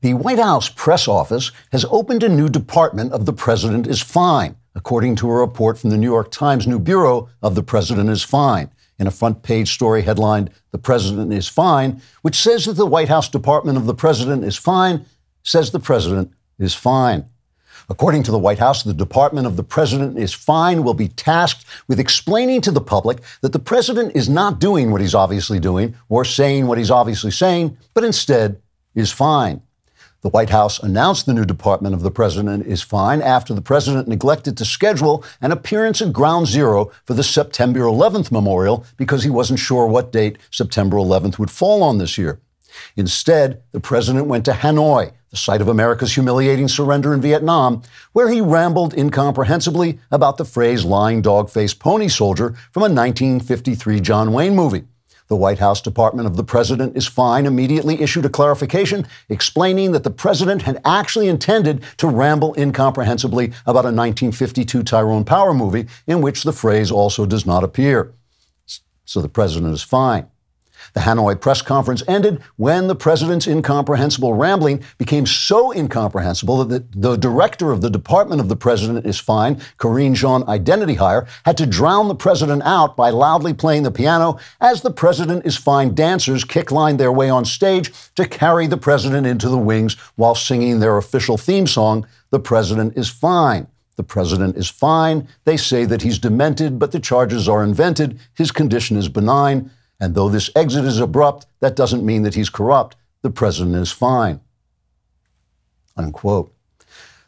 The White House press office has opened a new department of The President is Fine, according to a report from the New York Times new bureau of The President is Fine, in a front-page story headlined, "The President is Fine," which says that the White House Department of the President is Fine says the President is fine. According to the White House, the Department of the President is Fine will be tasked with explaining to the public that the President is not doing what he's obviously doing or saying what he's obviously saying, but instead is fine. The White House announced the new Department of the President is Fine after the President neglected to schedule an appearance at Ground Zero for the September 11th memorial because he wasn't sure what date September 11th would fall on this year. Instead, the President went to Hanoi, the site of America's humiliating surrender in Vietnam, where he rambled incomprehensibly about the phrase lying dog-faced pony soldier from a 1953 John Wayne movie. The White House Department of the President is Fine immediately issued a clarification explaining that the President had actually intended to ramble incomprehensibly about a 1952 Tyrone Power movie in which the phrase also does not appear. So the President is fine. The Hanoi press conference ended when the President's incomprehensible rambling became so incomprehensible that the director of the Department of the President is Fine, Corinne Jean Identity Hire, had to drown the President out by loudly playing the piano as the President is Fine dancers kicklined their way on stage to carry the President into the wings while singing their official theme song, "The President is Fine." The President is fine. They say that he's demented, but the charges are invented. His condition is benign. And though this exit is abrupt, that doesn't mean that he's corrupt. The President is fine. Unquote.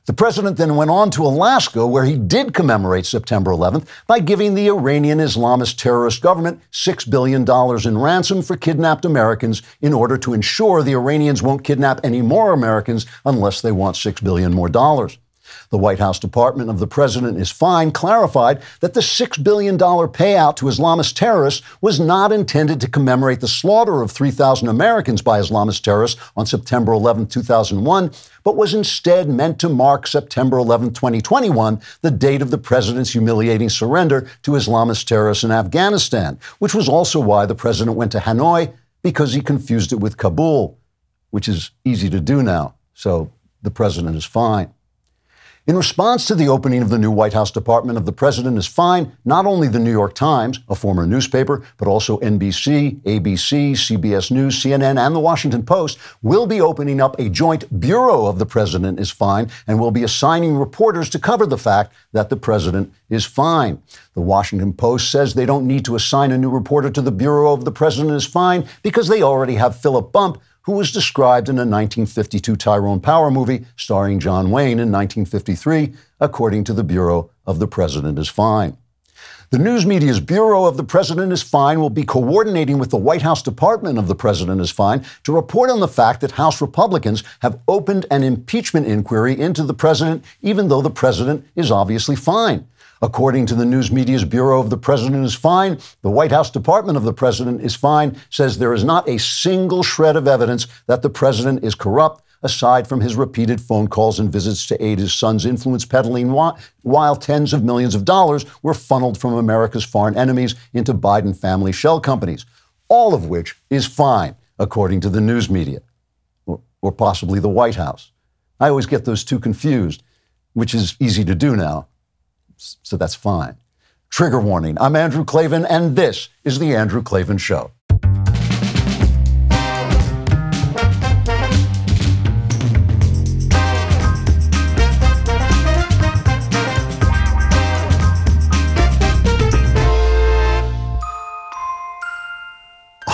The President then went on to Alaska, where he did commemorate September 11th by giving the Iranian Islamist terrorist government $6 billion in ransom for kidnapped Americans in order to ensure the Iranians won't kidnap any more Americans unless they want $6 billion more dollars. The White House Department of the President is Fine clarified that the $6 billion payout to Islamist terrorists was not intended to commemorate the slaughter of 3,000 Americans by Islamist terrorists on September 11, 2001, but was instead meant to mark September 11, 2021, the date of the President's humiliating surrender to Islamist terrorists in Afghanistan, which was also why the President went to Hanoi, because he confused it with Kabul, which is easy to do now. So the President is fine. In response to the opening of the new White House Department of the President is Fine, not only the New York Times, a former newspaper, but also NBC, ABC, CBS News, CNN, and the Washington Post will be opening up a joint Bureau of the President is Fine and will be assigning reporters to cover the fact that the President is fine. The Washington Post says they don't need to assign a new reporter to the Bureau of the President is Fine because they already have Philip Bump, who was described in a 1952 Tyrone Power movie starring John Wayne in 1953, according to the Bureau of the President is Fine. The news media's Bureau of the President is Fine will be coordinating with the White House Department of the President is Fine to report on the fact that House Republicans have opened an impeachment inquiry into the President, even though the President is obviously fine. According to the news media's Bureau of the President is Fine, the White House Department of the President is Fine says there is not a single shred of evidence that the President is corrupt, aside from his repeated phone calls and visits to aid his son's influence peddling while tens of millions of dollars were funneled from America's foreign enemies into Biden family shell companies, all of which is fine, according to the news media, or possibly the White House. I always get those two confused, which is easy to do now. So that's fine. Trigger warning. I'm Andrew Klavan, and this is The Andrew Klavan Show.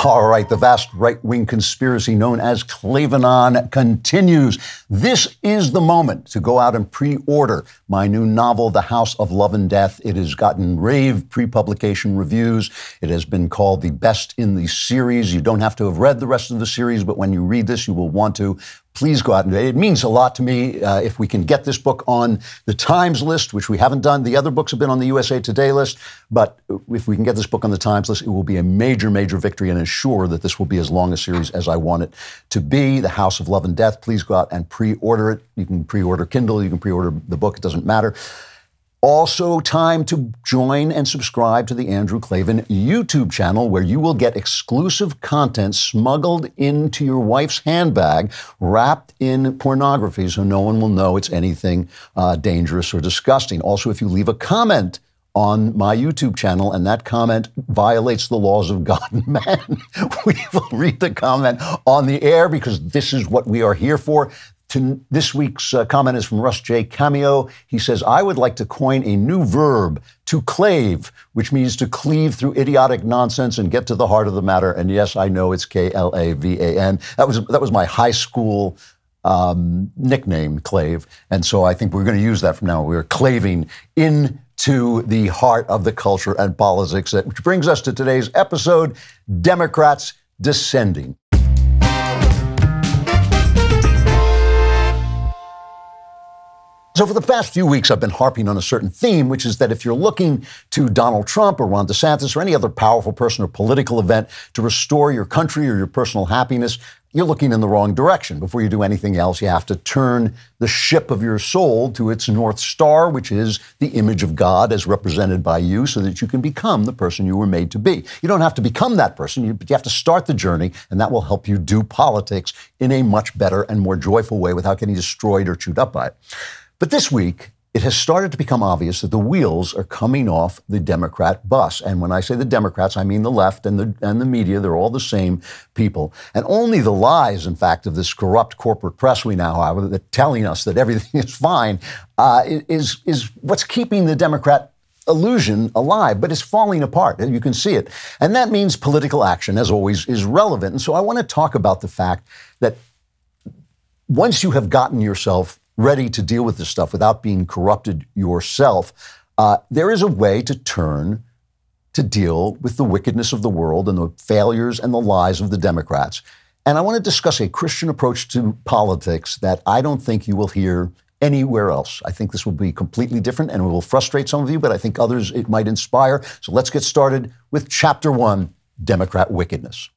All right, the vast right-wing conspiracy known as Klavanon continues. This is the moment to go out and pre-order my new novel, The House of Love and Death. It has gotten rave pre-publication reviews. It has been called the best in the series. You don't have to have read the rest of the series, but when you read this, you will want to. Please go out and do it. It means a lot to me if we can get this book on the Times list, which we haven't done. The other books have been on the USA Today list. But if we can get this book on the Times list, it will be a major, major victory and ensure that this will be as long a series as I want it to be. The House of Love and Death. Please go out and pre-order it. You can pre-order Kindle. You can pre-order the book. It doesn't matter. Also, time to join and subscribe to the Andrew Klavan YouTube channel, where you will get exclusive content smuggled into your wife's handbag, wrapped in pornography, so no one will know it's anything dangerous or disgusting. Also, if you leave a comment on my YouTube channel and that comment violates the laws of God and man, we will read the comment on the air, because this is what we are here for. This week's comment is from Russ J. Cameo. He says, I would like to coin a new verb, to clave, which means to cleave through idiotic nonsense and get to the heart of the matter. And yes, I know it's Klavan. That was my high school nickname, Clave. And so I think we're going to use that from now on. We're claving into the heart of the culture and politics, which brings us to today's episode, Democrats Descending. So for the past few weeks, I've been harping on a certain theme, which is that if you're looking to Donald Trump or Ron DeSantis or any other powerful person or political event to restore your country or your personal happiness, you're looking in the wrong direction. Before you do anything else, you have to turn the ship of your soul to its North Star, which is the image of God as represented by you, so that you can become the person you were made to be. You don't have to become that person, but you have to start the journey, and that will help you do politics in a much better and more joyful way without getting destroyed or chewed up by it. But this week, it has started to become obvious that the wheels are coming off the Democrat bus. And when I say the Democrats, I mean the left and the media. They're all the same people. And only the lies, in fact, of this corrupt corporate press we now have, that telling us that everything is fine, is what's keeping the Democrat illusion alive, but it's falling apart. You can see it. And that means political action, as always, is relevant. And so I want to talk about the fact that once you have gotten yourself ready to deal with this stuff without being corrupted yourself, there is a way to turn to deal with the wickedness of the world and the failures and the lies of the Democrats. And I want to discuss a Christian approach to politics that I don't think you will hear anywhere else. I think this will be completely different, and it will frustrate some of you, but I think others it might inspire. So let's get started with Chapter 1, Democrat Wickedness.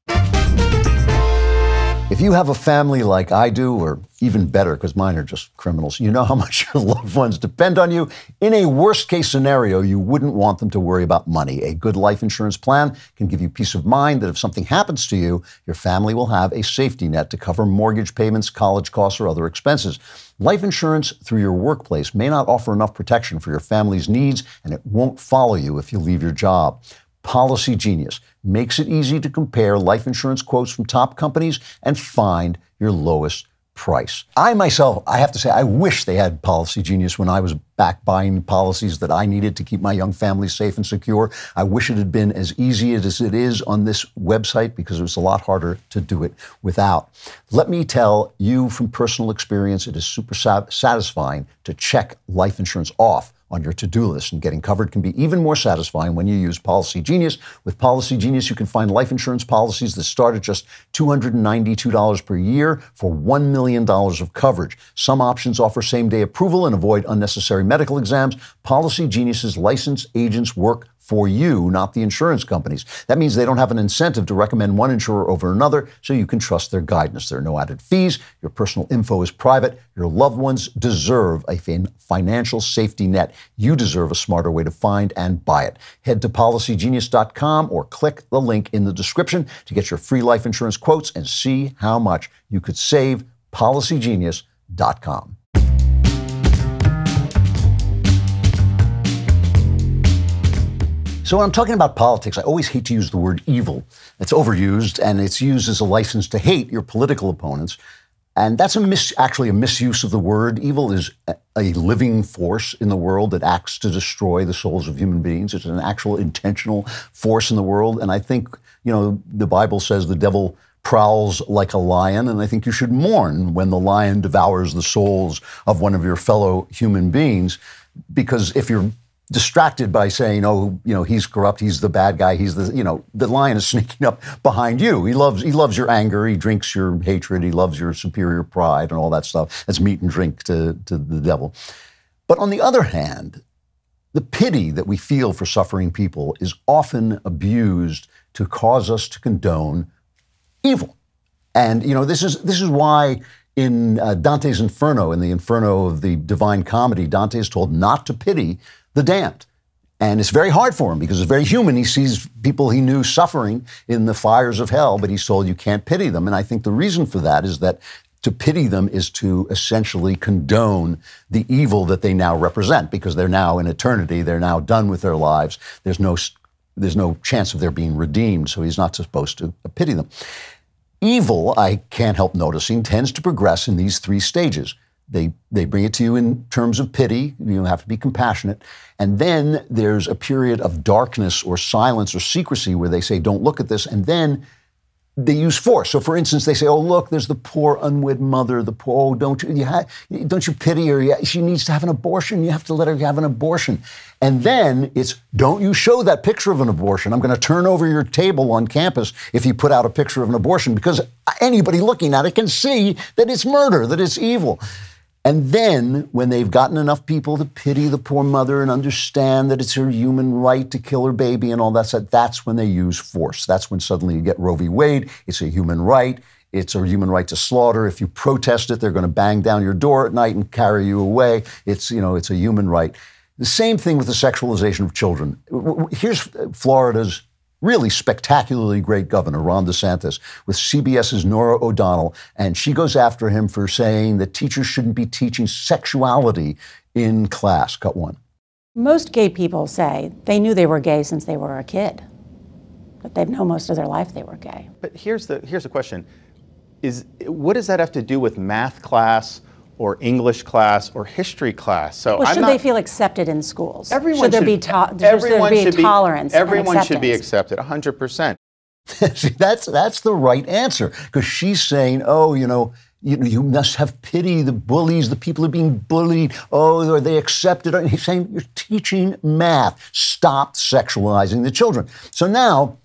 If you have a family like I do, or even better, because mine are just criminals, you know how much your loved ones depend on you. In a worst-case scenario, you wouldn't want them to worry about money. A good life insurance plan can give you peace of mind that if something happens to you, your family will have a safety net to cover mortgage payments, college costs, or other expenses. Life insurance through your workplace may not offer enough protection for your family's needs, and it won't follow you if you leave your job. Policy Genius makes it easy to compare life insurance quotes from top companies and find your lowest price. I myself, I have to say, I wish they had Policy Genius when I was back buying policies that I needed to keep my young family safe and secure. I wish it had been as easy as it is on this website, because it was a lot harder to do it without. Let me tell you from personal experience, it is super satisfying to check life insurance off on your to-do list, and getting covered can be even more satisfying when you use Policy Genius. With Policy Genius, you can find life insurance policies that start at just $292 per year for $1 million of coverage. Some options offer same-day approval and avoid unnecessary medical exams. Policy Genius's licensed agents work for you, not the insurance companies. That means they don't have an incentive to recommend one insurer over another, so you can trust their guidance. There are no added fees. Your personal info is private. Your loved ones deserve a financial safety net. You deserve a smarter way to find and buy it. Head to policygenius.com or click the link in the description to get your free life insurance quotes and see how much you could save. policygenius.com. So when I'm talking about politics, I always hate to use the word evil. It's overused, and it's used as a license to hate your political opponents. And that's actually a misuse of the word. Evil is a living force in the world that acts to destroy the souls of human beings. It's an actual intentional force in the world. And I think, the Bible says the devil prowls like a lion, and I think you should mourn when the lion devours the souls of one of your fellow human beings, because if you're distracted by saying, he's corrupt, he's the bad guy, the lion is sneaking up behind you. He loves your anger, he drinks your hatred, he loves your superior pride and all that stuff. That's meat and drink to the devil. But on the other hand, the pity that we feel for suffering people is often abused to cause us to condone evil. And, this is why in Dante's Inferno, in the Inferno of the Divine Comedy, Dante is told not to pity the damned. And it's very hard for him because it's very human. He sees people he knew suffering in the fires of hell, but he's told you can't pity them. And I think the reason for that is that to pity them is to essentially condone the evil that they now represent, because they're now in eternity. They're now done with their lives. There's no chance of their being redeemed, so he's not supposed to pity them. Evil, I can't help noticing, tends to progress in these three stages. They bring it to you in terms of pity. You have to be compassionate. And then there's a period of darkness or silence or secrecy where they say, don't look at this. And then they use force. So, for instance, they say, oh, look, there's the poor unwed mother, the poor, oh, don't you pity her? She needs to have an abortion. You have to let her have an abortion. And then it's, don't you show that picture of an abortion. I'm going to turn over your table on campus if you put out a picture of an abortion, because anybody looking at it can see that it's murder, that it's evil. And then, when they've gotten enough people to pity the poor mother and understand that it's her human right to kill her baby and all that stuff, that's when they use force. That's when suddenly you get Roe v. Wade. It's a human right. It's a human right to slaughter. If you protest it, they're going to bang down your door at night and carry you away. It's a human right. The same thing with the sexualization of children. Here's Florida's really spectacularly great governor, Ron DeSantis, with CBS's Norah O'Donnell, and she goes after him for saying that teachers shouldn't be teaching sexuality in class. Cut one. Most gay people say they knew they were gay since they were a kid, but they've known most of their life they were gay. But here's the question. What does that have to do with math class or English class or history class? So well, should they feel accepted in schools? Everyone should there be tolerance? Everyone should be accepted, 100%. See, that's the right answer, because she's saying, oh, you must have pity, the bullies, the people are being bullied. Oh, are they accepted? And he's saying, you're teaching math. Stop sexualizing the children. So now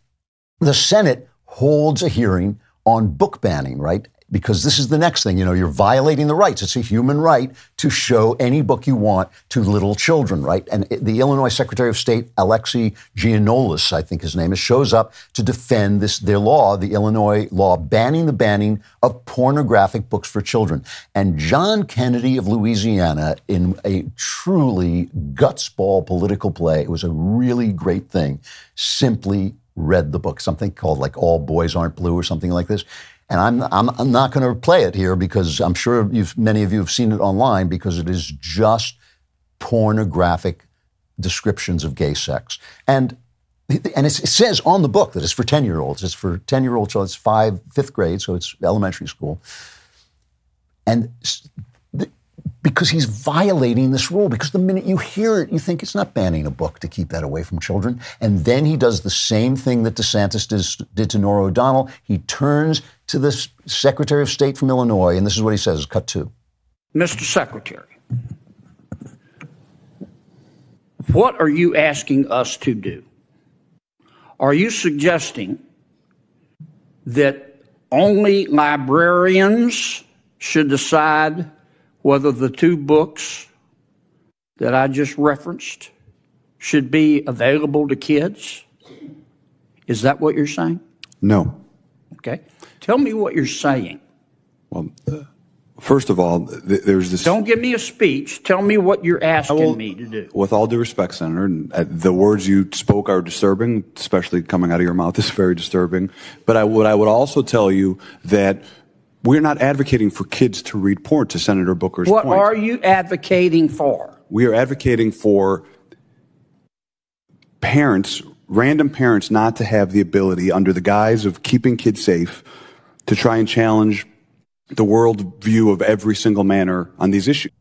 the Senate holds a hearing on book banning, right? Because this is the next thing, you're violating the rights. It's a human right to show any book you want to little children, right? And the Illinois Secretary of State, Alexei Giannoulis, I think his name is, shows up to defend their law, the Illinois law banning the banning of pornographic books for children. And John Kennedy of Louisiana, in a truly gutsball political play, it was a really great thing, simply read the book, something called like All Boys Aren't Blue or something like this. And I'm not going to play it here because I'm sure many of you have seen it online, because it is just pornographic descriptions of gay sex. And it says on the book that it's for 10-year-olds. It's for 10-year-old children. It's fifth grade, so it's elementary school. And because he's violating this rule, because the minute you hear it, you think it's not banning a book to keep that away from children. And then he does the same thing that DeSantis did to Norah O'Donnell. He turns to the Secretary of State from Illinois, and this is what he says, cut two. Mr. Secretary, what are you asking us to do? Are you suggesting that only librarians should decide whether the two books that I just referenced should be available to kids? Is that what you're saying? No. Okay. Tell me what you're saying. Well, first of all, there's this... Don't give me a speech. Tell me what you're asking me to do. With all due respect, Senator, the words you spoke are disturbing, especially coming out of your mouth is very disturbing. But I would also tell you that we're not advocating for kids to read porn, to Senator Booker's point. What are you advocating for? We are advocating for parents, random parents, not to have the ability, under the guise of keeping kids safe, to try and challenge the world view of every single manner on these issues.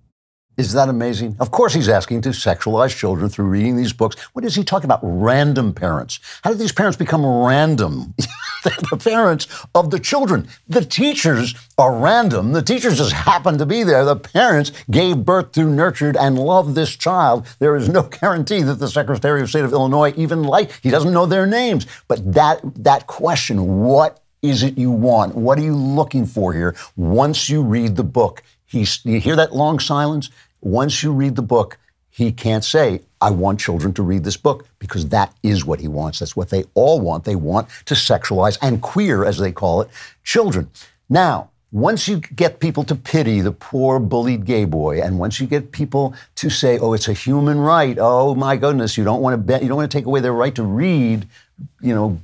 Is that amazing? Of course he's asking to sexualize children through reading these books. What is he talking about? Random parents. How did these parents become random? They're the parents of the children. The teachers are random. The teachers just happen to be there. The parents gave birth to, nurtured, and loved this child. There is no guarantee that the Secretary of State of Illinois he doesn't know their names. But that question, what is it you want? What are you looking for here? Once you read the book, you hear that long silence? Once you read the book, he can't say, I want children to read this book, because that is what he wants. That's what they all want. They want to sexualize and queer, as they call it, children. Now, once you get people to pity the poor bullied gay boy, and once you get people to say, oh, it's a human right, oh my goodness, you don't want to take away their right to read,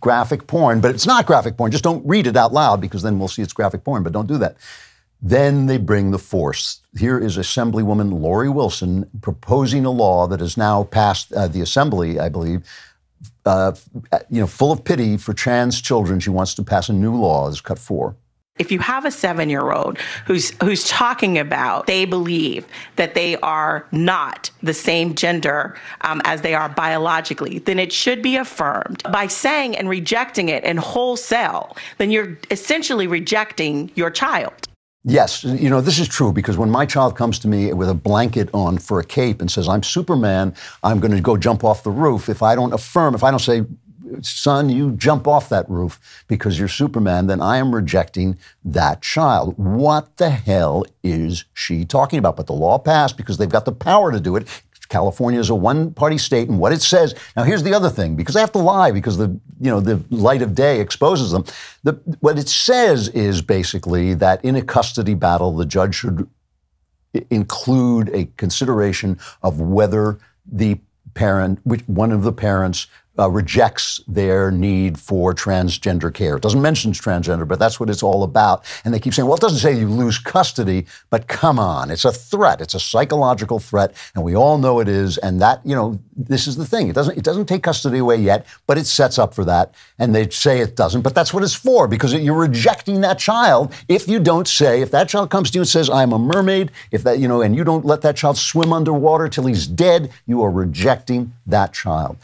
graphic porn, but it's not graphic porn. Just don't read it out loud, because then we'll see it's graphic porn, but don't do that. Then they bring the force. Here is Assemblywoman Lori Wilson proposing a law that has now passed the Assembly, I believe, full of pity for trans children. She wants to pass a new law. It's cut 4. If you have a 7-year-old who's talking about they believe that they are not the same gender as they are biologically, then it should be affirmed. By saying and rejecting it in wholesale, then you're essentially rejecting your child. Yes, this is true, because when my child comes to me with a blanket on for a cape and says, I'm Superman, I'm going to go jump off the roof, if I don't say, son, you jump off that roof because you're Superman, then I am rejecting that child. What the hell is she talking about? But the law passed because they've got the power to do it. California is a one-party state, and what it says, now here's the other thing, because they have to lie because the light of day exposes them. What it says is basically that in a custody battle, the judge should include a consideration of whether one of the parents rejects their need for transgender care. It doesn't mention transgender, but that's what it's all about. And they keep saying, well, it doesn't say you lose custody, but come on, it's a threat. It's a psychological threat, and we all know it is. And that, this is the thing. It doesn't take custody away yet, but it sets up for that. And they say it doesn't, but that's what it's for, because you're rejecting that child if you don't say, if that child comes to you and says, I'm a mermaid, and you don't let that child swim underwater till he's dead, you are rejecting that child.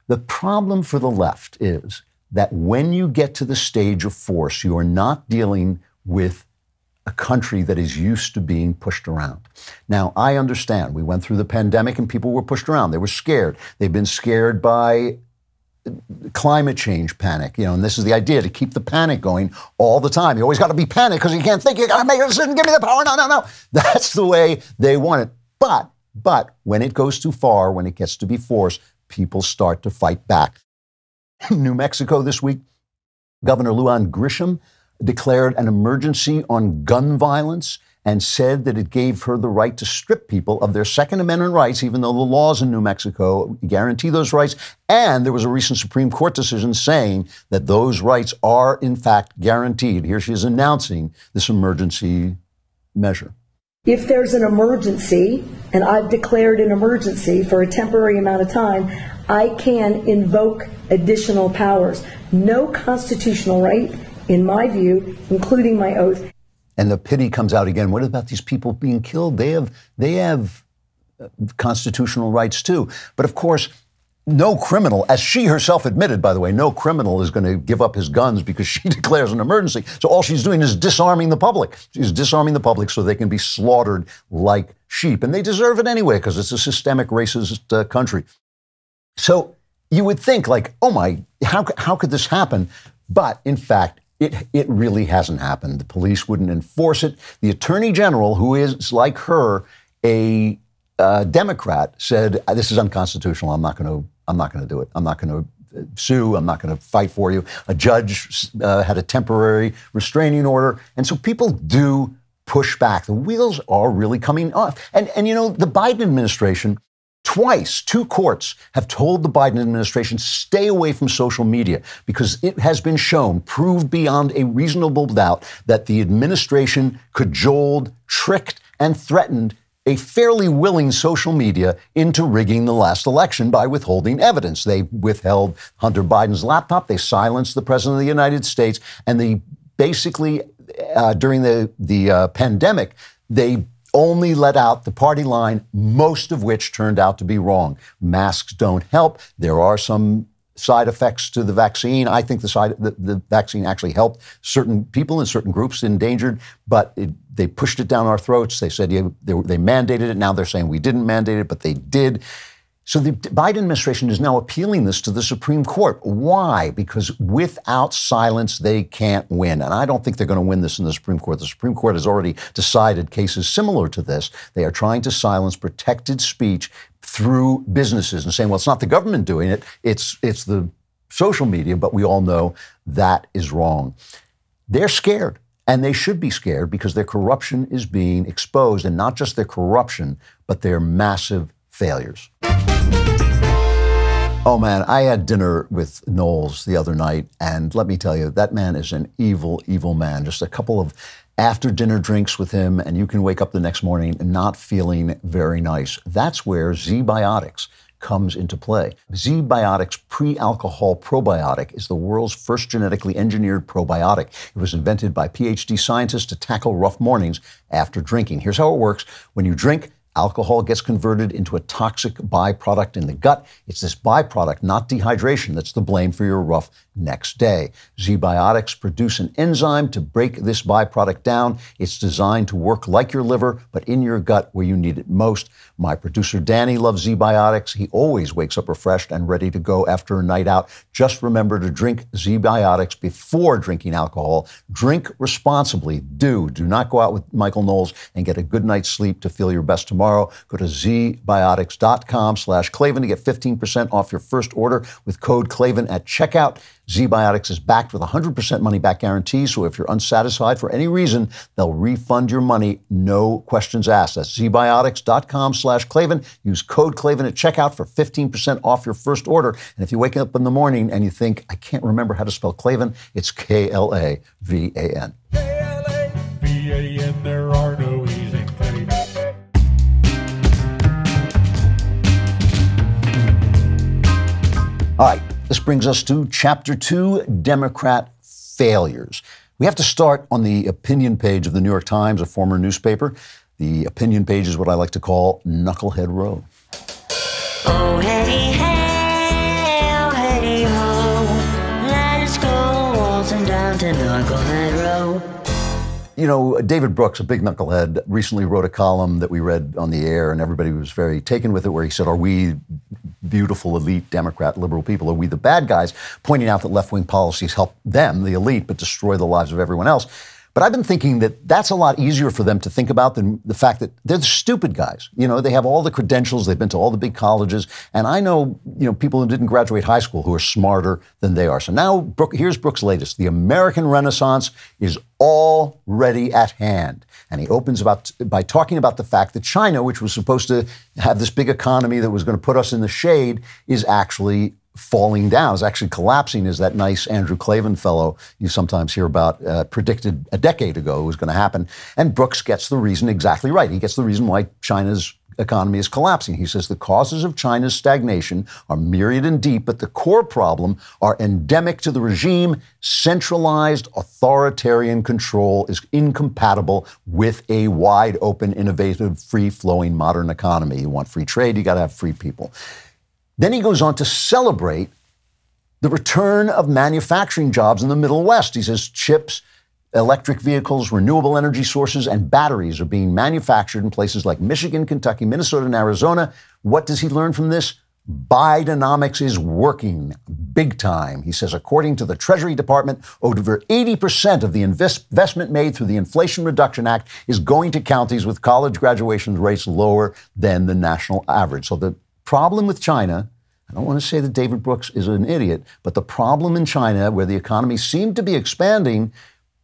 The problem for the left is that when you get to the stage of force, you are not dealing with a country that is used to being pushed around. Now, I understand. We went through the pandemic and people were pushed around. They were scared. They've been scared by climate change panic, and this is the idea, to keep the panic going all the time. You always got to be panicked because you can't think. You got to make a decision. Give me the power. No. That's the way they want it. But when it goes too far, when it gets to be force, people start to fight back. New Mexico this week, Governor Lujan Grisham declared an emergency on gun violence and said that it gave her the right to strip people of their Second Amendment rights, even though the laws in New Mexico guarantee those rights. And there was a recent Supreme Court decision saying that those rights are, in fact, guaranteed. Here she is announcing this emergency measure. If there's an emergency, and I've declared an emergency for a temporary amount of time, I can invoke additional powers. No constitutional right, in my view, including my oath. And the pity comes out again. What about these people being killed? They have constitutional rights too. But of course, no criminal, as she herself admitted, by the way, no criminal is going to give up his guns because she declares an emergency. So all she's doing is disarming the public. She's disarming the public so they can be slaughtered like sheep. And they deserve it anyway because it's a systemic racist country. So you would think like, oh my, how could this happen? But in fact, it really hasn't happened. The police wouldn't enforce it. The Attorney General, who is like her, a Democrat, said, this is unconstitutional. I'm not going to do it. I'm not going to sue. I'm not going to fight for you. A judge had a temporary restraining order. And so people do push back. The wheels are really coming off. And the Biden administration, twice, 2 courts have told the Biden administration, stay away from social media because it has been shown, proved beyond a reasonable doubt, that the administration cajoled, tricked, and threatened a fairly willing social media into rigging the last election by withholding evidence. They withheld Hunter Biden's laptop. They silenced the president of the United States. And they basically, during the pandemic, they only let out the party line, most of which turned out to be wrong. Masks don't help. There are some side effects to the vaccine. I think the vaccine actually helped certain people in certain groups endangered, but they pushed it down our throats. They said they mandated it. Now they're saying we didn't mandate it, but they did. So the Biden administration is now appealing this to the Supreme Court. Why? Because without silence, they can't win. And I don't think they're going to win this in the Supreme Court. The Supreme Court has already decided cases similar to this. They are trying to silence protected speech through businesses and saying, well, it's not the government doing it. It's the social media. But we all know that is wrong. They're scared. And they should be scared because their corruption is being exposed, and not just their corruption, but their massive failures. Oh man, I had dinner with Knowles the other night, and let me tell you, that man is an evil, evil man. Just a couple of after-dinner drinks with him, and you can wake up the next morning not feeling very nice. That's where Z-Biotics comes into play. Z-Biotics pre-alcohol probiotic is the world's first genetically engineered probiotic. It was invented by PhD scientists to tackle rough mornings after drinking. Here's how it works. When you drink, alcohol gets converted into a toxic byproduct in the gut. It's this byproduct, not dehydration, that's the blame for your rough next day. Z-Biotics produce an enzyme to break this byproduct down. It's designed to work like your liver, but in your gut where you need it most. My producer Danny loves Z-Biotics. He always wakes up refreshed and ready to go after a night out. Just remember to drink Z-Biotics before drinking alcohol. Drink responsibly. Do not go out with Michael Knowles and get a good night's sleep to feel your best tomorrow. Go to zbiotics.com/Klavan to get 15% off your first order with code Klavan at checkout. Z-Biotics is backed with 100% money-back guarantee, so if you're unsatisfied for any reason, they'll refund your money, no questions asked. That's zbiotics.com/Klavan. Use code Klavan at checkout for 15% off your first order. And if you wake up in the morning and you think, I can't remember how to spell Klavan, it's Klavan. Klavan, there are no E's in Klavan. All right. This brings us to Chapter 2, Democrat Failures. We have to start on the opinion page of the New York Times, a former newspaper. The opinion page is what I like to call Knucklehead Row. Oh, hey, hey, oh, hey, ho. Let's go waltzing down to Knucklehead Row. You know, David Brooks, a big knucklehead, recently wrote a column that we read on the air, and everybody was very taken with it, where he said, are we beautiful, elite, Democrat, liberal people, are we the bad guys? Pointing out that left-wing policies help them, the elite, but destroy the lives of everyone else. But I've been thinking that that's a lot easier for them to think about than the fact that they're the stupid guys. You know, they have all the credentials, they've been to all the big colleges, and I know, people who didn't graduate high school who are smarter than they are. So now, here's Brooks' latest. The American Renaissance is already at hand. And he opens by talking about the fact that China, which was supposed to have this big economy that was going to put us in the shade, is actually falling down, is actually collapsing, as that nice Andrew Klavan fellow you sometimes hear about predicted a decade ago was going to happen. And Brooks gets the reason exactly right. He gets the reason why China's economy is collapsing. He says the causes of China's stagnation are myriad and deep, but the core problem are endemic to the regime. Centralized authoritarian control is incompatible with a wide open, innovative, free-flowing modern economy. You want free trade, you got to have free people. Then he goes on to celebrate the return of manufacturing jobs in the Middle West. He says chips, electric vehicles, renewable energy sources, and batteries are being manufactured in places like Michigan, Kentucky, Minnesota, and Arizona. What does he learn from this? Bidenomics is working big time. He says, according to the Treasury Department, over 80% of the investment made through the Inflation Reduction Act is going to counties with college graduation rates lower than the national average. So the problem with China, I don't want to say that David Brooks is an idiot, but the problem in China, where the economy seemed to be expanding,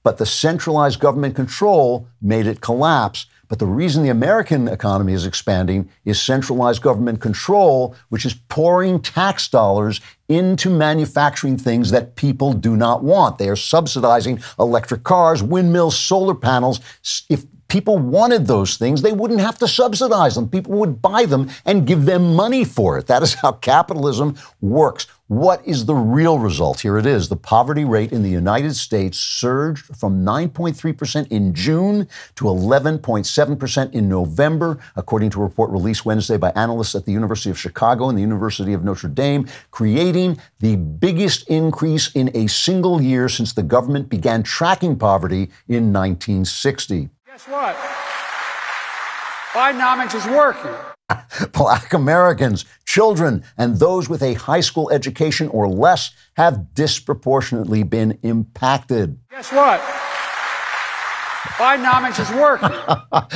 but the centralized government control made it collapse. But the reason the American economy is expanding is centralized government control, which is pouring tax dollars into manufacturing things that people do not want. They are subsidizing electric cars, windmills, solar panels. If people wanted those things, they wouldn't have to subsidize them. People would buy them and give them money for it. That is how capitalism works. What is the real result? Here it is. The poverty rate in the United States surged from 9.3% in June to 11.7% in November, according to a report released Wednesday by analysts at the University of Chicago and the University of Notre Dame, creating the biggest increase in a single year since the government began tracking poverty in 1960. Guess what? Bidenomics is working. Black Americans, children, and those with a high school education or less have disproportionately been impacted. Guess what? Bidenomics is working.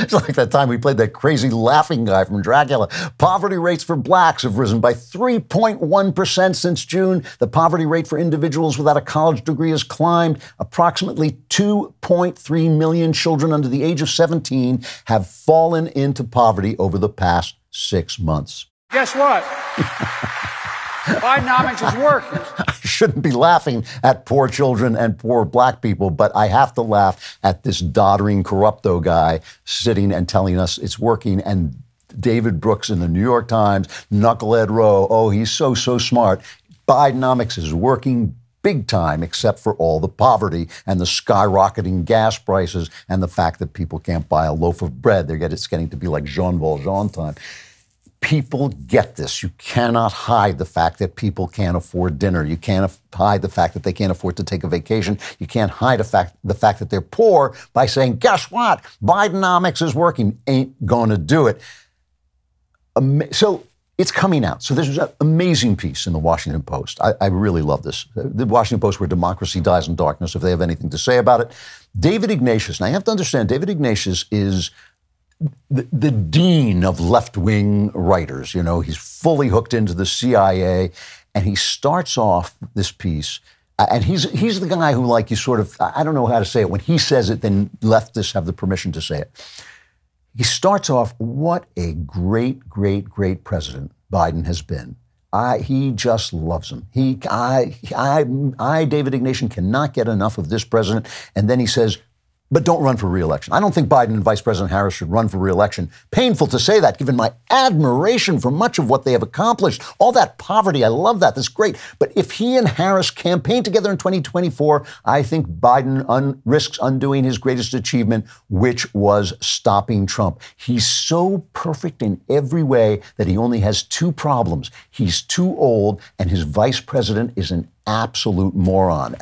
It's like that time we played that crazy laughing guy from Dracula. Poverty rates for blacks have risen by 3.1% since June. The poverty rate for individuals without a college degree has climbed. Approximately 2.3 million children under the age of 17 have fallen into poverty over the past 6 months. Guess what? Bidenomics is working. I shouldn't be laughing at poor children and poor black people, but I have to laugh at this doddering corrupto guy sitting and telling us it's working. And David Brooks in the New York Times, Knucklehead Row, oh, he's so smart. Bidenomics is working big time, except for all the poverty and the skyrocketing gas prices and the fact that people can't buy a loaf of bread. It's getting to be like Jean Valjean time. People get this. You cannot hide the fact that people can't afford dinner. You can't hide the fact that they can't afford to take a vacation. You can't hide the fact that they're poor by saying, guess what? Bidenomics is working. Ain't going to do it. So it's coming out. So there's an amazing piece in the Washington Post. I really love this. The Washington Post, where democracy dies in darkness, if they have anything to say about it. David Ignatius, now you have to understand, David Ignatius is the dean of left-wing writers. You know, he's fully hooked into the CIA, and he starts off this piece, and he's the guy who, like, you sort of, I don't know how to say it. When he says it, then leftists have the permission to say it. He starts off, what a great, great, great president Biden has been. He just loves him. David Ignatius, cannot get enough of this president. And then he says, but don't run for re-election. I don't think Biden and Vice President Harris should run for re-election. Painful to say that, given my admiration for much of what they have accomplished. All that poverty, I love that. That's great. But if he and Harris campaign together in 2024, I think Biden risks undoing his greatest achievement, which was stopping Trump. He's so perfect in every way that he only has two problems. He's too old, and his vice president is an absolute moron.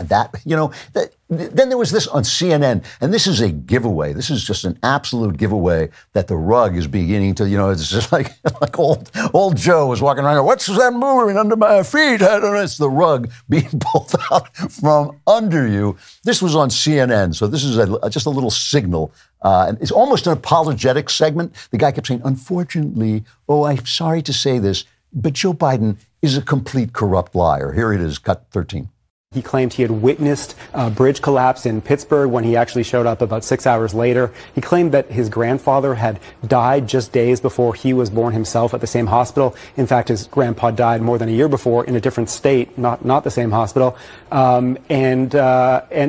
Then there was this on CNN, and this is a giveaway. This is just an absolute giveaway that the rug is beginning to, it's just like old Joe was walking around, what's that moving under my feet? I don't know. It's the rug being pulled out from under you. This was on CNN, so this is just a little signal. And it's almost an apologetic segment. The guy kept saying, unfortunately, I'm sorry to say this, but Joe Biden is a complete corrupt liar. Here it is, cut 13. He claimed he had witnessed a bridge collapse in Pittsburgh when he actually showed up about 6 hours later. He claimed that his grandfather had died just days before he was born himself at the same hospital. In fact, his grandpa died more than a year before in a different state, not the same hospital. And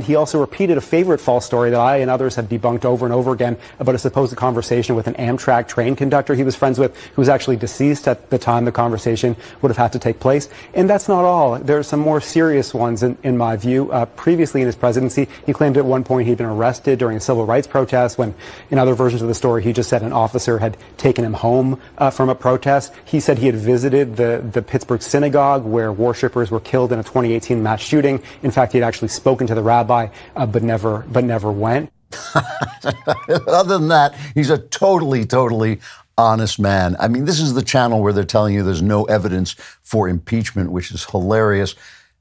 he also repeated a favorite false story that I and others have debunked over and over again about a supposed conversation with an Amtrak train conductor he was friends with, who was actually deceased at the time the conversation would have had to take place. And that's not all. There are some more serious ones in my view. Previously in his presidency, he claimed at one point he'd been arrested during a civil rights protest when, in other versions of the story, he just said an officer had taken him home from a protest. He said he had visited the Pittsburgh synagogue where worshippers were killed in a 2018 mass shooting. In fact, he had actually spoken to the rabbi, but never went. Other than that, he's a totally honest man. I mean, this is the channel where they're telling you there's no evidence for impeachment, which is hilarious.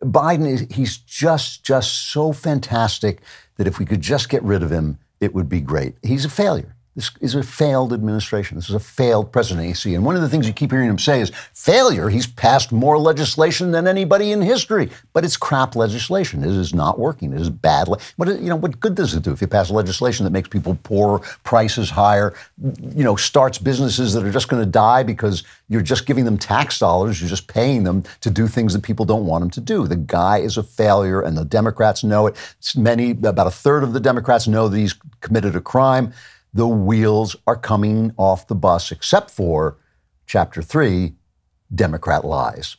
Biden, he's just so fantastic that if we could just get rid of him, it would be great. He's a failure. This is a failed administration. This is a failed presidency. And one of the things you keep hearing him say is failure. He's passed more legislation than anybody in history. But it's crap legislation. It is not working. It is bad. What good does it do if you pass legislation that makes people poorer, prices higher, starts businesses that are just going to die because you're just giving them tax dollars. You're just paying them to do things that people don't want them to do. The guy is a failure, and the Democrats know it. About a third of the Democrats know that he's committed a crime. The wheels are coming off the bus, except for Chapter 3, Democrat Lies.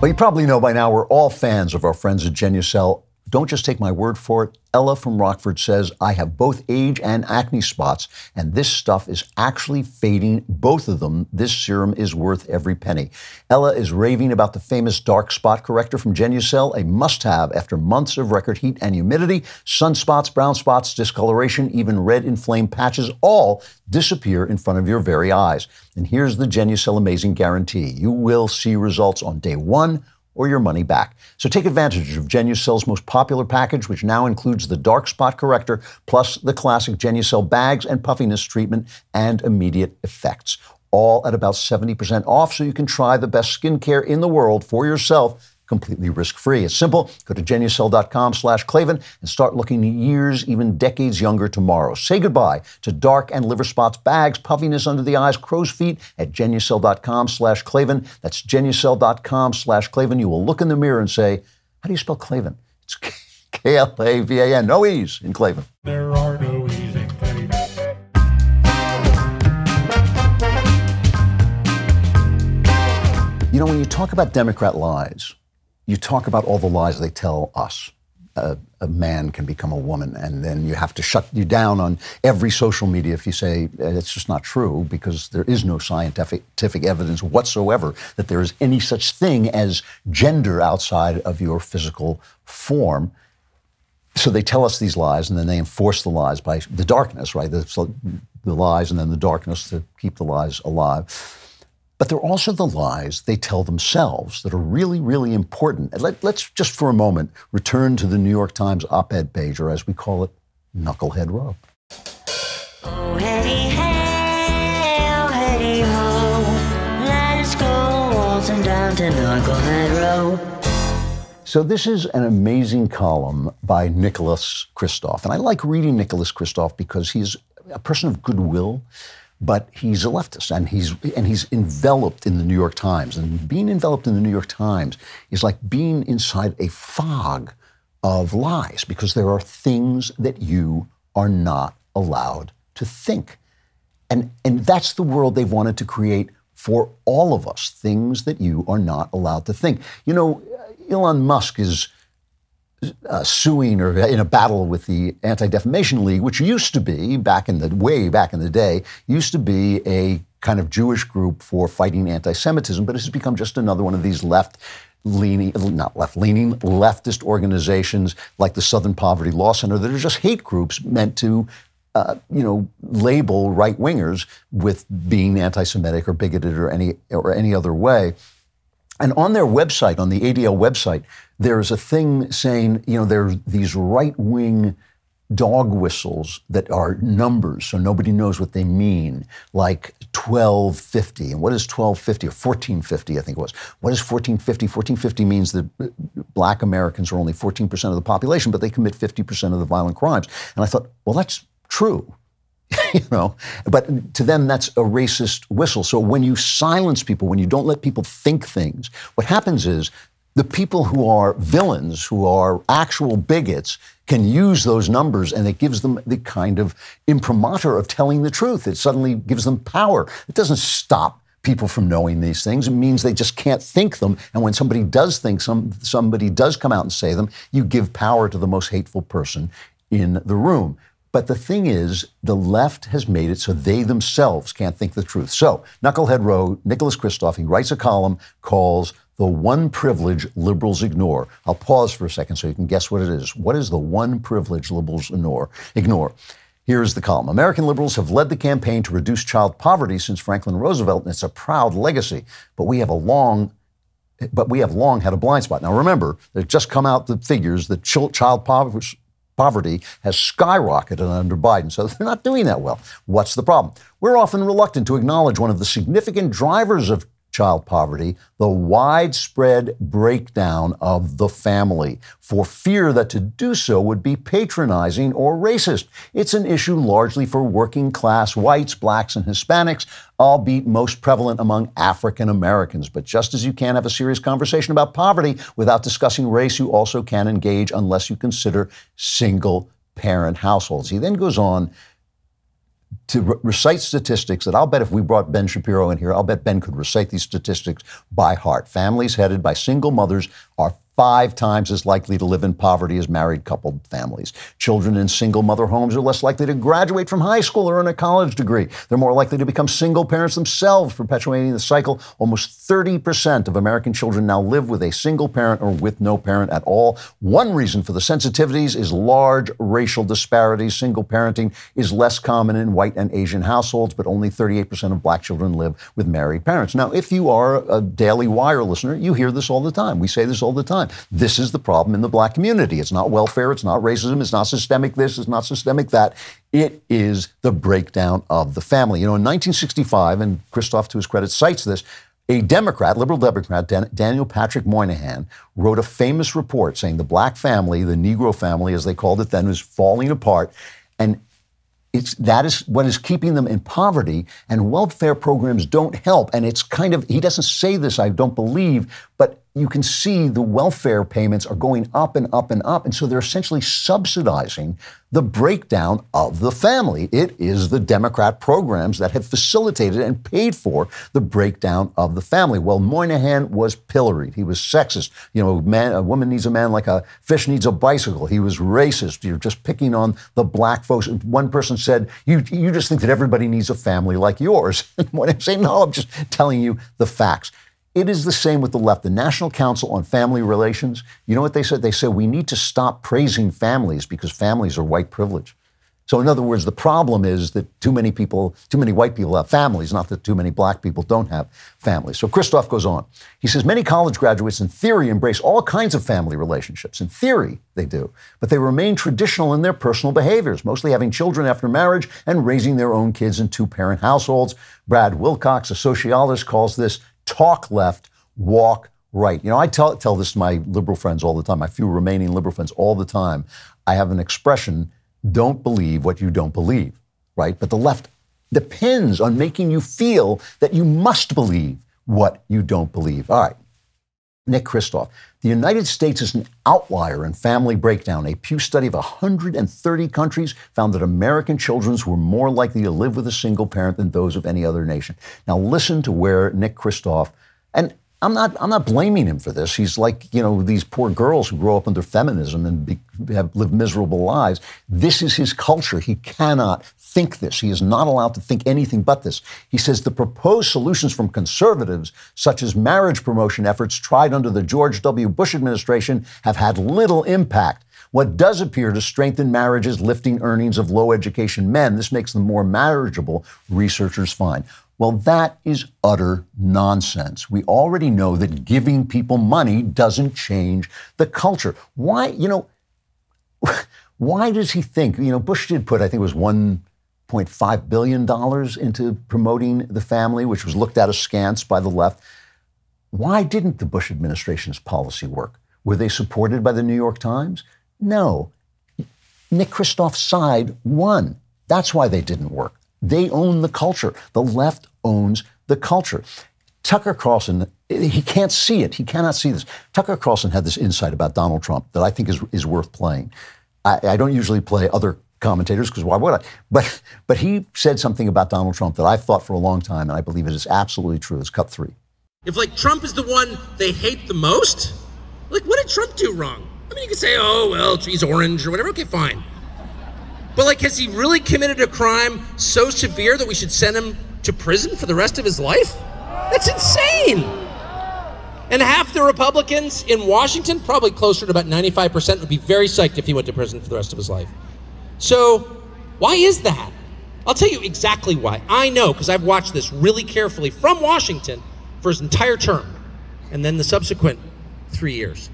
Well, you probably know by now we're all fans of our friends at Genucel. Don't just take my word for it. Ella from Rockford says, I have both age and acne spots, and this stuff is actually fading both of them. This serum is worth every penny. Ella is raving about the famous dark spot corrector from Genucel, a must-have after months of record heat and humidity. Sunspots, brown spots, discoloration, even red inflamed patches all disappear in front of your very eyes. And here's the Genucel amazing guarantee. You will see results on day 1 or your money back. So take advantage of Genucel's most popular package, which now includes the dark spot corrector, plus the classic Genucel bags and puffiness treatment and immediate effects. All at about 70% off, so you can try the best skincare in the world for yourself completely risk-free. It's simple. Go to Genucel.com/Klavan and start looking years, even decades younger tomorrow. Say goodbye to dark and liver spots, bags, puffiness under the eyes, crow's feet at Genucel.com/Klavan. That's Genucel.com/Klavan. You will look in the mirror and say, how do you spell Klavan? It's Klavan. No E's in Klavan. There are no E's in Klavan. You know, when you talk about Democrat lies, you talk about all the lies they tell us. A man can become a woman, and then you have to shut you down on every social media if you say it's just not true, because there is no scientific evidence whatsoever that there is any such thing as gender outside of your physical form. So they tell us these lies, and then they enforce the lies by the darkness, right? The lies and then the darkness to keep the lies alive. But there are also the lies they tell themselves that are really, really important. And let's just for a moment return to the New York Times op-ed page, or as we call it, Knucklehead Row. Oh, hey, hey, oh, hey, ho, let's go waltzing down to Knucklehead Row. So this is an amazing column by Nicholas Kristof. And I like reading Nicholas Kristof because he's a person of goodwill. But he's a leftist, and he's enveloped in the New York Times. And being enveloped in the New York Times is like being inside a fog of lies, because there are things that you are not allowed to think. And that's the world they've wanted to create for all of us, things that you are not allowed to think. You know, Elon Musk is suing or in a battle with the Anti-Defamation League, which used to be, way back in the day, used to be a kind of Jewish group for fighting anti-Semitism, but it has become just another one of these leftist organizations like the Southern Poverty Law Center that are just hate groups meant to label right-wingers with being anti-Semitic or bigoted or any other way. And on their website, on the ADL website, there is a thing saying, there are these right-wing dog whistles that are numbers, so nobody knows what they mean, like 1250. And what is 1250 or 1450, I think it was? What is 1450? 1450 means that black Americans are only 14% of the population, but they commit 50% of the violent crimes. And I thought, well, that's true. But to them, that's a racist whistle. So when you silence people, when you don't let people think things, what happens is the people who are villains, who are actual bigots, can use those numbers, and it gives them the kind of imprimatur of telling the truth. It suddenly gives them power. It doesn't stop people from knowing these things. It means they just can't think them. And when somebody does think somebody does come out and say them, you give power to the most hateful person in the room. But the thing is, the left has made it so they themselves can't think the truth. So, Knucklehead Row, Nicholas Kristof, he writes a column called The One Privilege Liberals Ignore. I'll pause for a second so you can guess what it is. What is the one privilege liberals ignore? Here's the column. American liberals have led the campaign to reduce child poverty since Franklin Roosevelt, and it's a proud legacy. But we have long had a blind spot. Now remember, they've just come out the figures that child poverty has skyrocketed under Biden, so they're not doing that well. What's the problem? We're often reluctant to acknowledge one of the significant drivers of child poverty, the widespread breakdown of the family, for fear that to do so would be patronizing or racist. It's an issue largely for working class whites, blacks, and Hispanics, albeit most prevalent among African Americans. But just as you can't have a serious conversation about poverty without discussing race, you also can't engage unless you consider single-parent households. He then goes on to recite statistics that I'll bet if we brought Ben Shapiro in here, I'll bet Ben could recite these statistics by heart. Families headed by single mothers are 5 times as likely to live in poverty as married coupled families. Children in single mother homes are less likely to graduate from high school or earn a college degree. They're more likely to become single parents themselves, perpetuating the cycle. Almost 30% of American children now live with a single parent or with no parent at all. One reason for the sensitivities is large racial disparities. Single parenting is less common in white and Asian households, but only 38% of black children live with married parents. Now, if you are a Daily Wire listener, you hear this all the time. We say this all the time. This is the problem in the black community. It's not welfare. It's not racism. It's not systemic this. It's not systemic that. It is the breakdown of the family. You know, in 1965, and Christoph, to his credit, cites this, a Democrat, liberal Democrat, Daniel Patrick Moynihan, wrote a famous report saying the black family, the Negro family, as they called it then, was falling apart. And that is what is keeping them in poverty, and welfare programs don't help. And it's kind of, he doesn't say this, I don't believe, but you can see the welfare payments are going up and up and up. And so they're essentially subsidizing the breakdown of the family. It is the Democrat programs that have facilitated and paid for the breakdown of the family. Well, Moynihan was pilloried. He was sexist. You know, a woman needs a man like a fish needs a bicycle. He was racist. You're just picking on the black folks. One person said, you just think that everybody needs a family like yours. And Moynihan saying, no, I'm just telling you the facts. It is the same with the left. The National Council on Family Relations, you know what they said? They said we need to stop praising families because families are white privilege. So in other words, the problem is that too many white people have families, not that too many black people don't have families. So Christoph goes on. He says, many college graduates in theory embrace all kinds of family relationships. In theory, they do. But they remain traditional in their personal behaviors, mostly having children after marriage and raising their own kids in 2-parent households. Brad Wilcox, a sociologist, calls this talk left, walk right. You know, I tell this to my liberal friends all the time, my few remaining liberal friends all the time. I have an expression, don't believe what you don't believe, right? But the left depends on making you feel that you must believe what you don't believe. All right. Nick Christoph, the United States is an outlier in family breakdown. A Pew study of 130 countries found that American children were more likely to live with a single parent than those of any other nation. Now listen to where Nick Christoph, and I'm not blaming him for this. He's like, you know, these poor girls who grow up under feminism and have lived miserable lives. This is his culture. He cannot think this. He is not allowed to think anything but this. He says the proposed solutions from conservatives, such as marriage promotion efforts tried under the George W. Bush administration, have had little impact. What does appear to strengthen marriage is lifting earnings of low education men. This makes them more marriageable, researchers find. Well, that is utter nonsense. We already know that giving people money doesn't change the culture. Why, you know, why does he think, you know, Bush did put, I think it was $1.5 billion into promoting the family, which was looked at askance by the left. Why didn't the Bush administration's policy work? Were they supported by the New York Times? No. Nick Christoph's side won. That's why they didn't work. They own the culture. The left owns the culture. Tucker Carlson, he can't see it. He cannot see this. Tucker Carlson had this insight about Donald Trump that I think is worth playing. I don't usually play other commentators because why would I? But he said something about Donald Trump that I've thought for a long time, and I believe it is absolutely true. It's cut 3. If, like, Trump is the one they hate the most, like, what did Trump do wrong? I mean, you could say, oh, well, he's orange or whatever. Okay, fine. But, like, has he really committed a crime so severe that we should send him to prison for the rest of his life? That's insane. And half the Republicans in Washington, probably closer to about 95%, would be very psyched if he went to prison for the rest of his life. So why is that? I'll tell you exactly why. I know, because I've watched this really carefully from Washington for his entire term, and then the subsequent 3 years.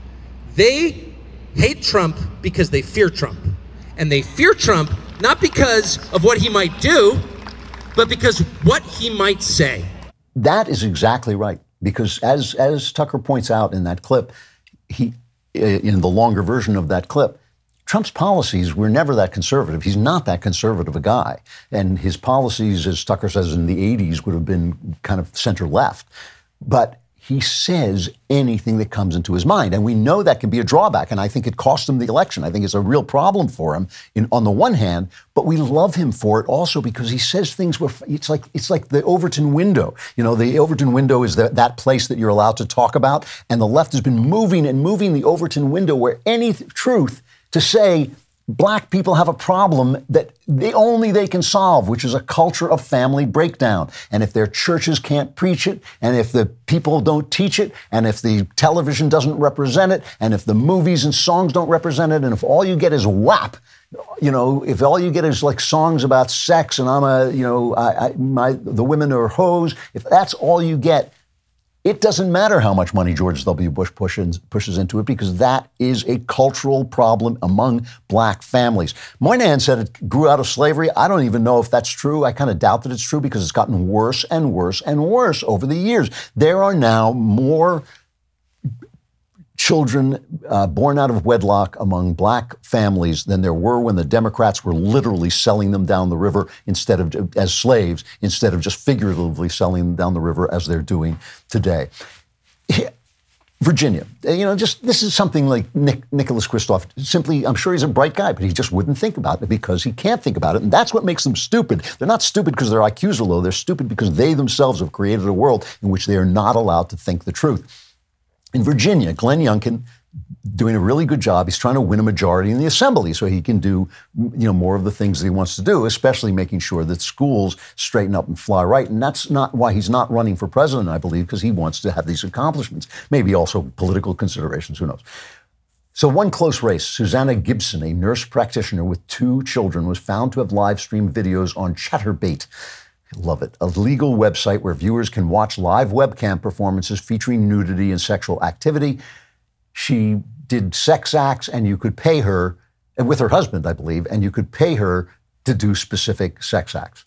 They hate Trump because they fear Trump. And they fear Trump not because of what he might do, but because what he might say. That is exactly right. Because as Tucker points out in that clip, in the longer version of that clip, Trump's policies were never that conservative. He's not that conservative a guy. And his policies, as Tucker says, in the 80s would have been kind of center left. But he says anything that comes into his mind. And we know that can be a drawback. And I think it cost him the election. I think it's a real problem for him on the one hand, but we love him for it also because he says things where it's like the Overton window. You know, the Overton window is that place that you're allowed to talk about. And the left has been moving the Overton window where any truth to say black people have a problem that they can solve, which is a culture of family breakdown. And if their churches can't preach it, and if the people don't teach it, and if the television doesn't represent it, and if the movies and songs don't represent it, and if all you get is WAP, you know, if all you get is like songs about sex and the women are hoes, if that's all you get, it doesn't matter how much money George W. Bush pushes into it because that is a cultural problem among black families. Moynihan said it grew out of slavery. I don't even know if that's true. I kind of doubt that it's true because it's gotten worse and worse and worse over the years. There are now more children born out of wedlock among black families than there were when the Democrats were literally selling them down the river as slaves, instead of just figuratively selling them down the river as they're doing today. Virginia, this is something like Nicholas Kristof. Simply, I'm sure he's a bright guy, but he just wouldn't think about it because he can't think about it. And that's what makes them stupid. They're not stupid because their IQs are low. They're stupid because they themselves have created a world in which they are not allowed to think the truth. In Virginia, Glenn Youngkin doing a really good job. He's trying to win a majority in the assembly so he can do, more of the things that he wants to do, especially making sure that schools straighten up and fly right. And that's not why he's not running for president, I believe, because he wants to have these accomplishments. Maybe also political considerations, who knows. So one close race, Susanna Gibson, a nurse practitioner with 2 children, was found to have live-streamed videos on Chatterbait. Love it. A legal website where viewers can watch live webcam performances featuring nudity and sexual activity. She did sex acts, and you could pay her, and with her husband, I believe, and you could pay her to do specific sex acts.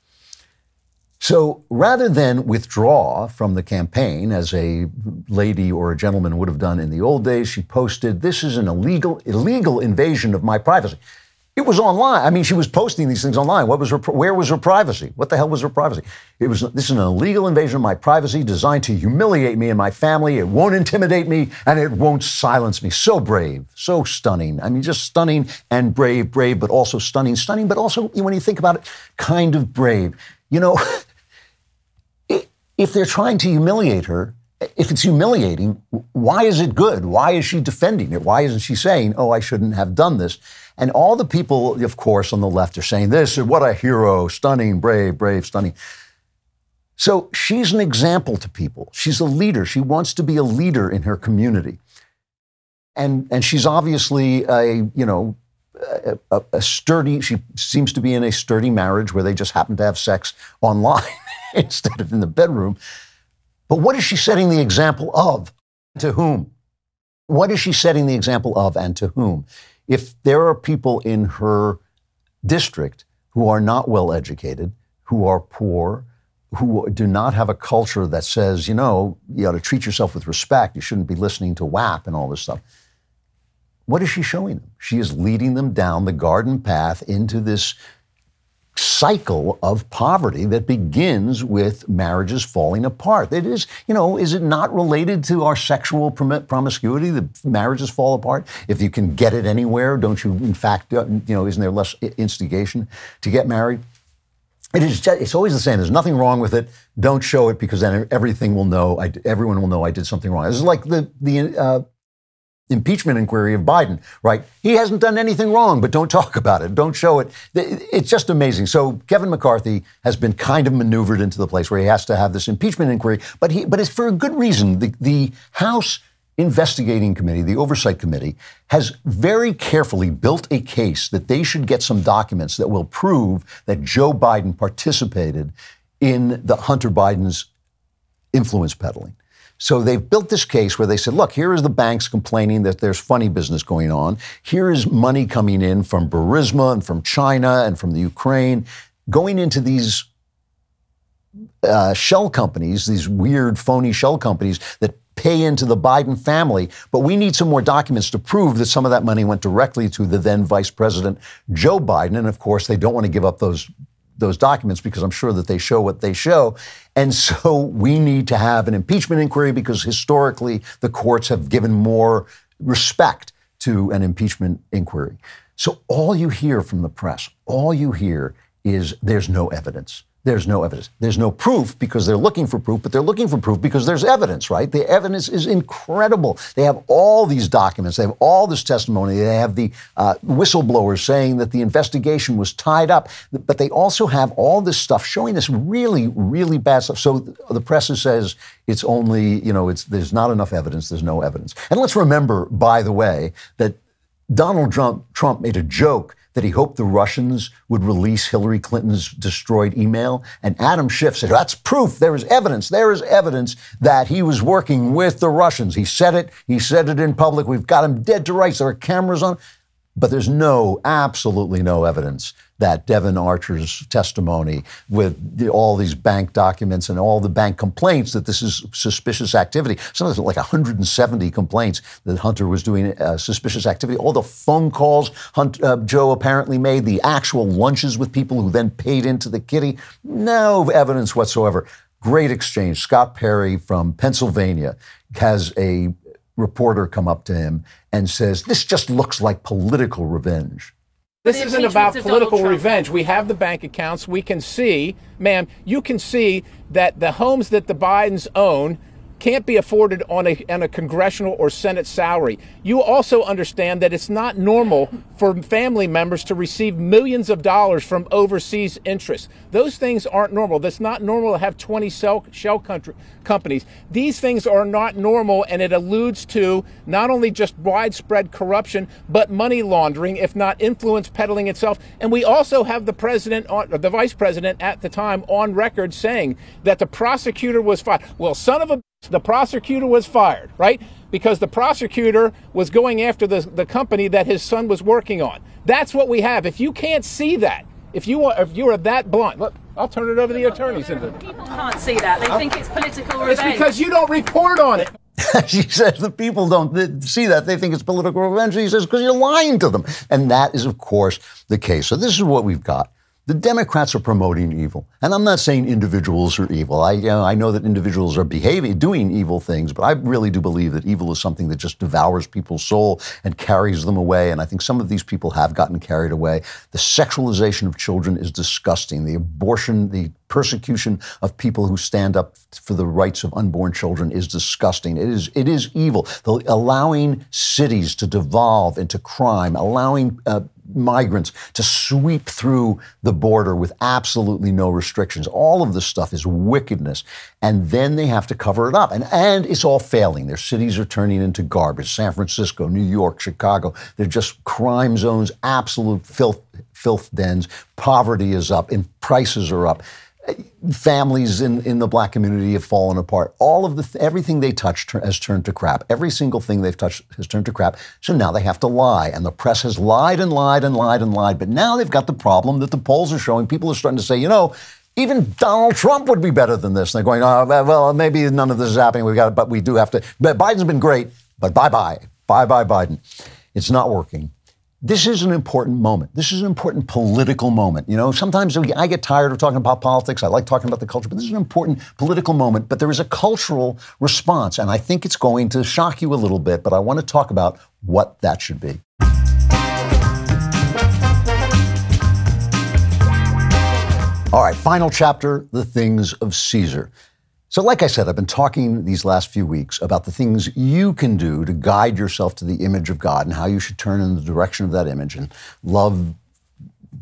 So rather than withdraw from the campaign, as a lady or a gentleman would have done in the old days, she posted, "This is an illegal invasion of my privacy." It was online. I mean, she was posting these things online. Where was her privacy? What the hell was her privacy? This is an illegal invasion of my privacy designed to humiliate me and my family. It won't intimidate me and it won't silence me. So brave, so stunning. I mean, just stunning and brave, but also stunning, but also, when you think about it, kind of brave. If they're trying to humiliate her, if it's humiliating, why is it good? Why is she defending it? Why isn't she saying, I shouldn't have done this? And all the people, of course, on the left are saying this, what a hero, stunning, brave, stunning. So she's an example to people. She's a leader. She wants to be a leader in her community. And she's obviously a sturdy, she seems to be in a sturdy marriage where they just happen to have sex online instead of in the bedroom. But what is she setting the example of? To whom? What is she setting the example of and to whom? If there are people in her district who are not well educated, who are poor, who do not have a culture that says, you ought to treat yourself with respect, you shouldn't be listening to WAP and all this stuff, what is she showing them? She is leading them down the garden path into this cycle of poverty that begins with marriages falling apart. It is, is it not related to our sexual promiscuity that marriages fall apart? If you can get it anywhere, don't you, in fact, isn't there less instigation to get married? It's always the same. There's nothing wrong with it. Don't show it because then everyone will know I did something wrong. This is like the impeachment inquiry of Biden, right? He hasn't done anything wrong, but don't talk about it. Don't show it. It's just amazing. So Kevin McCarthy has been kind of maneuvered into the place where he has to have this impeachment inquiry, but it's for a good reason. The House Investigating Committee, the Oversight Committee, has very carefully built a case that they should get some documents that will prove that Joe Biden participated in the Hunter Biden's influence peddling. So they've built this case where they said, look, here is the banks complaining that there's funny business going on. Here is money coming in from Burisma and from China and from the Ukraine, going into these shell companies, these weird, phony shell companies that pay into the Biden family. But we need some more documents to prove that some of that money went directly to the then Vice President Joe Biden. And of course, they don't want to give up those those documents because I'm sure that they show what they show. And so we need to have an impeachment inquiry because historically the courts have given more respect to an impeachment inquiry. So all you hear from the press, all you hear is there's no evidence. There's no evidence. There's no proof because they're looking for proof, but they're looking for proof because there's evidence, right? The evidence is incredible. They have all these documents. They have all this testimony. They have the whistleblowers saying that the investigation was tied up, but they also have all this stuff showing this really, really bad stuff. So the press says it's only, there's not enough evidence. There's no evidence. And let's remember, by the way, that Donald Trump made a joke that he hoped the Russians would release Hillary Clinton's destroyed email. And Adam Schiff said, that's proof. There is evidence. There is evidence that he was working with the Russians. He said it. He said it in public. We've got him dead to rights. There are cameras on. But there's absolutely no evidence that Devin Archer's testimony with all these bank documents and all the bank complaints that this is suspicious activity. Some of like 170 complaints that Hunter was doing suspicious activity. All the phone calls Joe apparently made, the actual lunches with people who then paid into the kitty. No evidence whatsoever. Great exchange. Scott Perry from Pennsylvania has a reporter come up to him and says, this just looks like political revenge. This isn't about political revenge. We have the bank accounts. We can see, ma'am, you can see that the homes that the Bidens own can't be afforded on a congressional or Senate salary. You also understand that it's not normal for family members to receive millions of dollars from overseas interests. Those things aren't normal. That's not normal to have 20 shell companies. These things are not normal, and it alludes to not only just widespread corruption, but money laundering, if not influence peddling itself. And we also have the vice president at the time on record saying that the prosecutor was fired. Well, son of a the prosecutor was fired, right? Because the prosecutor was going after the company that his son was working on. That's what we have. If you can't see that, if you are that blunt, look, I'll turn it over to the attorneys. People can't see that. They think it's political revenge. It's because you don't report on it. She says the people don't see that. They think it's political revenge. He says, because you're lying to them. And that is, of course, the case. So this is what we've got. The Democrats are promoting evil. And I'm not saying individuals are evil. I know that individuals are doing evil things, but I really do believe that evil is something that just devours people's soul and carries them away. And I think some of these people have gotten carried away. The sexualization of children is disgusting. The abortion, the persecution of people who stand up for the rights of unborn children is disgusting. It is evil. Allowing cities to devolve into crime, allowing migrants to sweep through the border with absolutely no restrictions. All of this stuff is wickedness. And then they have to cover it up. And it's all failing. Their cities are turning into garbage. San Francisco, New York, Chicago. They're just crime zones, absolute filth dens. Poverty is up and prices are up. Families in the black community have fallen apart. Everything they touch has turned to crap. Every single thing they've touched has turned to crap. So now they have to lie. And the press has lied and lied and lied and lied. But now they've got the problem that the polls are showing. People are starting to say, even Donald Trump would be better than this. And they're going, oh, well, maybe none of this is happening. But we do have to. But Biden's been great. But bye-bye. Bye-bye, Biden. It's not working. This is an important moment. This is an important political moment. Sometimes I get tired of talking about politics. I like talking about the culture, but this is an important political moment. But there is a cultural response, and I think it's going to shock you a little bit, but I want to talk about what that should be. All right, final chapter, the things of Caesar. So like I said, I've been talking these last few weeks about the things you can do to guide yourself to the image of God and how you should turn in the direction of that image and love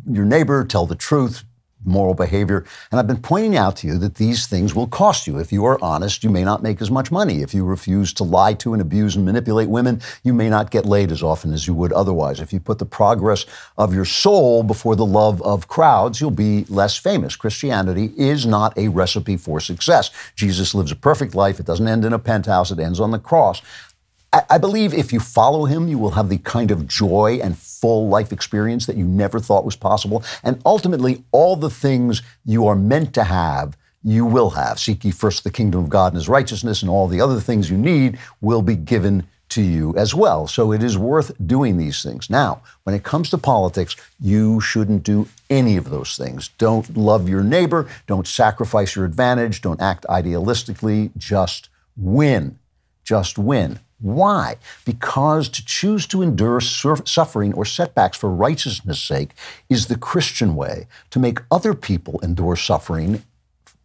your neighbor, tell the truth, moral behavior. And I've been pointing out to you that these things will cost you. If you are honest, you may not make as much money. If you refuse to lie to and abuse and manipulate women, you may not get laid as often as you would otherwise. If you put the progress of your soul before the love of crowds, you'll be less famous. Christianity is not a recipe for success. Jesus lives a perfect life. It doesn't end in a penthouse. It ends on the cross. I believe if you follow him, you will have the kind of joy and full life experience that you never thought was possible. And ultimately, all the things you are meant to have, you will have. Seek ye first the kingdom of God and his righteousness, and all the other things you need will be given to you as well. So it is worth doing these things. Now, when it comes to politics, you shouldn't do any of those things. Don't love your neighbor. Don't sacrifice your advantage. Don't act idealistically. Just win. Just win. Why? Because to choose to endure suffering or setbacks for righteousness' sake is the Christian way. To make other people endure suffering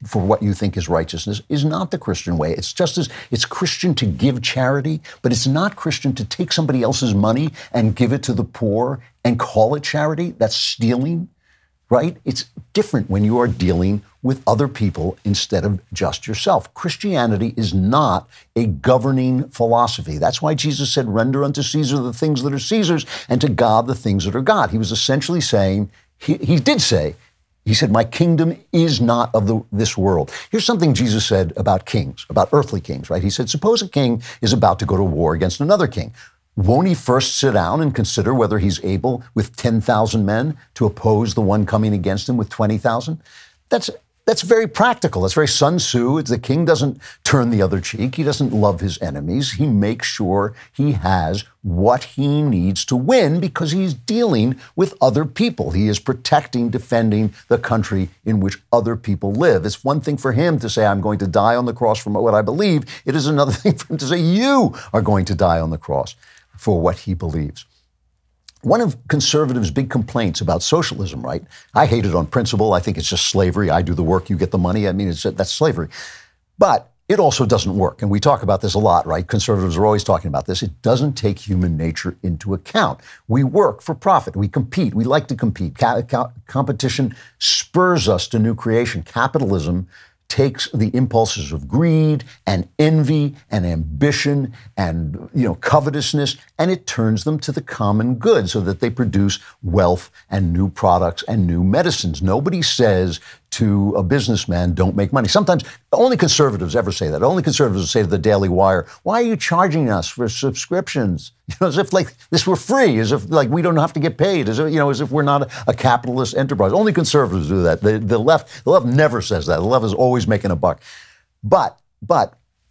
for what you think is righteousness is not the Christian way. It's just as it's Christian to give charity, but it's not Christian to take somebody else's money and give it to the poor and call it charity. That's stealing, right? It's different when you are dealing with other people instead of just yourself. Christianity is not a governing philosophy. That's why Jesus said, render unto Caesar the things that are Caesar's and to God the things that are God. He was essentially saying, he did say, he said, my kingdom is not of this world. Here's something Jesus said about kings, about earthly kings, right? He said, suppose a king is about to go to war against another king. Won't he first sit down and consider whether he's able with 10,000 men to oppose the one coming against him with 20,000? That's very practical. That's very Sun Tzu. The king doesn't turn the other cheek. He doesn't love his enemies. He makes sure he has what he needs to win because he's dealing with other people. He is protecting, defending the country in which other people live. It's one thing for him to say, I'm going to die on the cross for what I believe. It is another thing for him to say, you are going to die on the cross for what he believes. One of conservatives' big complaints about socialism, right? I hate it on principle. I think it's just slavery. I do the work, you get the money. I mean, that's slavery. But it also doesn't work. And we talk about this a lot, right? Conservatives are always talking about this. It doesn't take human nature into account. We work for profit. We compete. We like to compete. Competition spurs us to new creation. Capitalism takes the impulses of greed and envy and ambition and, covetousness, and it turns them to the common good so that they produce wealth and new products and new medicines. Nobody says to a businessman, don't make money. Sometimes only conservatives ever say that. Only conservatives say to the DailyWire, why are you charging us for subscriptions? As if like this were free, as if like we don't have to get paid, as if we're not a capitalist enterprise. Only conservatives do that. The left never says that. The left is always making a buck. But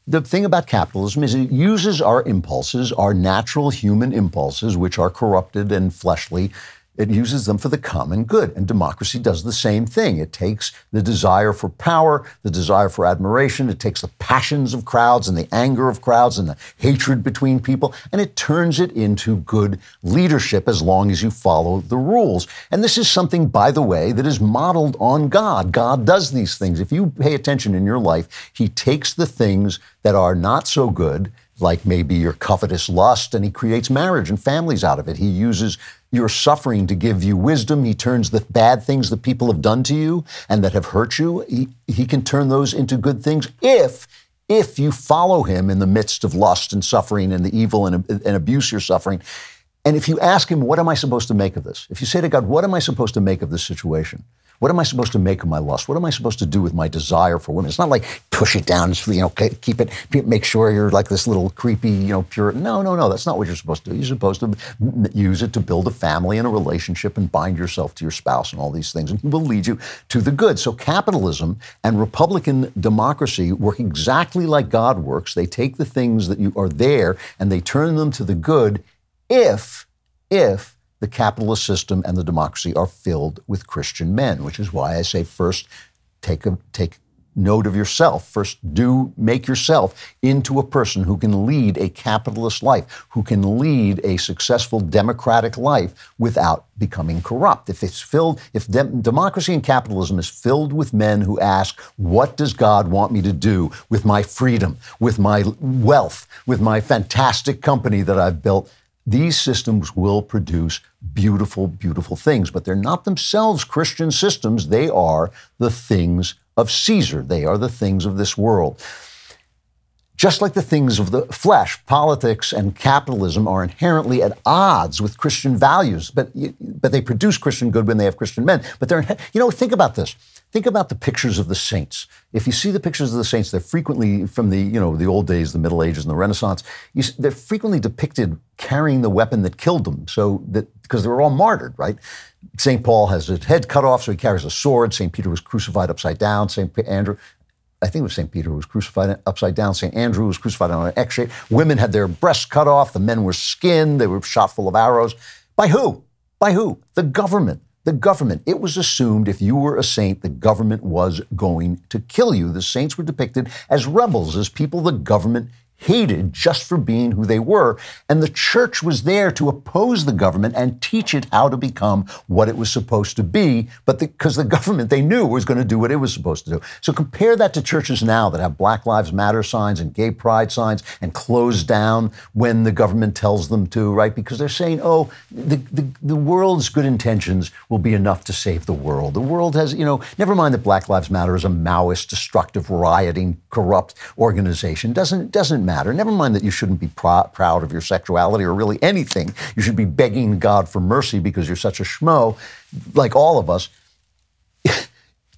the thing about capitalism is it uses our impulses, our natural human impulses, which are corrupted and fleshly. It uses them for the common good. And democracy does the same thing. It takes the desire for power, the desire for admiration. It takes the passions of crowds and the anger of crowds and the hatred between people, and it turns it into good leadership as long as you follow the rules. And this is something, by the way, that is modeled on God. God does these things. If you pay attention in your life, he takes the things that are not so good, like maybe your covetous lust, and he creates marriage and families out of it. He uses your suffering to give you wisdom. He turns the bad things that people have done to you and that have hurt you, he can turn those into good things if you follow him in the midst of lust and suffering and the evil and abuse you're suffering. And if you ask him, what am I supposed to make of this? If you say to God, what am I supposed to make of this situation? What am I supposed to make of my lust? What am I supposed to do with my desire for women? It's not like push it down, keep it, make sure you're like this little creepy, pure. No, that's not what you're supposed to do. You're supposed to use it to build a family and a relationship and bind yourself to your spouse and all these things, and he will lead you to the good. So capitalism and Republican democracy work exactly like God works. They take the things that are there and they turn them to the good if the capitalist system and the democracy are filled with Christian men, which is why I say first take note of yourself. First, make yourself into a person who can lead a capitalist life, who can lead a successful democratic life without becoming corrupt. If democracy and capitalism is filled with men who ask, what does God want me to do with my freedom, with my wealth, with my fantastic company that I've built? These systems will produce beautiful, beautiful things, but they're not themselves Christian systems. They are the things of Caesar. They are the things of this world. Just like the things of the flesh, politics and capitalism are inherently at odds with Christian values, but they produce Christian good when they have Christian men. But think about this. Think about the pictures of the saints. If you see the pictures of the saints, they're frequently from the old days, the Middle Ages and the Renaissance. They're frequently depicted carrying the weapon that killed them, because they were all martyred, right? St. Paul has his head cut off, so he carries a sword. St. Peter was crucified upside down. St. Andrew. I think it was St. Peter who was crucified upside down. St. Andrew was crucified on an X shape. Women had their breasts cut off. The men were skinned. They were shot full of arrows. By who? By who? The government. The government. It was assumed if you were a saint, the government was going to kill you. The saints were depicted as rebels, as people the government hated just for being who they were. And the church was there to oppose the government and teach it how to become what it was supposed to be. But because the government, they knew, was going to do what it was supposed to do. So compare that to churches now that have Black Lives Matter signs and gay pride signs and close down when the government tells them to, right? Because they're saying, oh, the world's good intentions will be enough to save the world. The world has, never mind that Black Lives Matter is a Maoist, destructive, rioting, corrupt organization. Doesn't matter. Never mind that you shouldn't be proud of your sexuality or really anything. You should be begging God for mercy because you're such a schmo, like all of us.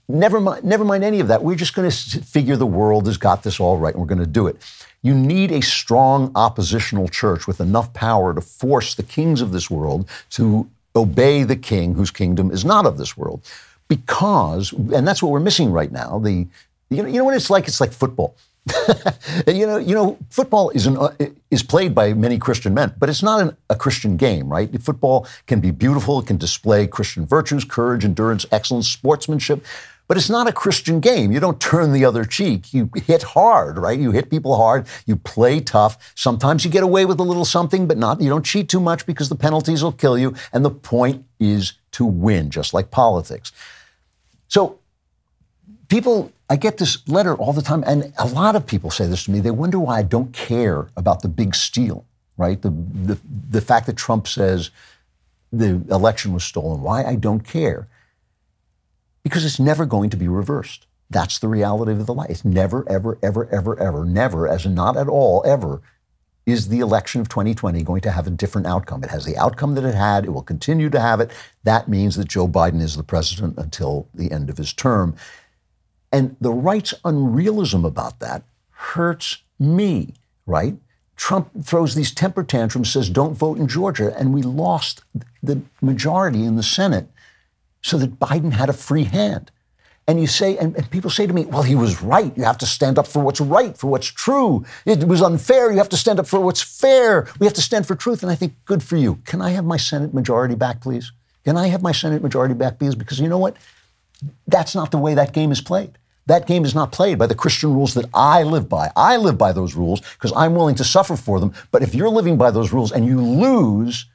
Never mind any of that. We're just going to figure the world has got this all right and we're going to do it. You need a strong oppositional church with enough power to force the kings of this world to obey the king whose kingdom is not of this world. Because, and that's what we're missing right now, you know what it's like? It's like football. Football is played by many Christian men, but it's not a Christian game, right? Football can be beautiful. It can display Christian virtues, courage, endurance, excellence, sportsmanship, but it's not a Christian game. You don't turn the other cheek. You hit hard, right? You hit people hard. You play tough. Sometimes you get away with a little something, but you don't cheat too much because the penalties will kill you. And the point is to win, just like politics. So I get this letter all the time, and a lot of people say this to me. They wonder why I don't care about the big steal, right? The fact that Trump says the election was stolen, why I don't care. Because it's never going to be reversed. That's the reality of the life. It's never, ever, ever, ever, ever, never, as in not at all, ever, is the election of 2020 going to have a different outcome. It has the outcome that it had. It will continue to have it. That means that Joe Biden is the president until the end of his term. And the right's unrealism about that hurts me, right? Trump throws these temper tantrums, says don't vote in Georgia, and we lost the majority in the Senate so that Biden had a free hand. And you say, and people say to me, well, he was right. You have to stand up for what's right, for what's true. It was unfair. You have to stand up for what's fair. We have to stand for truth. And I think, good for you. Can I have my Senate majority back, please? Can I have my Senate majority back, please? Because you know what? That's not the way that game is played. That game is not played by the Christian rules that I live by. I live by those rules because I'm willing to suffer for them. But if you're living by those rules and you lose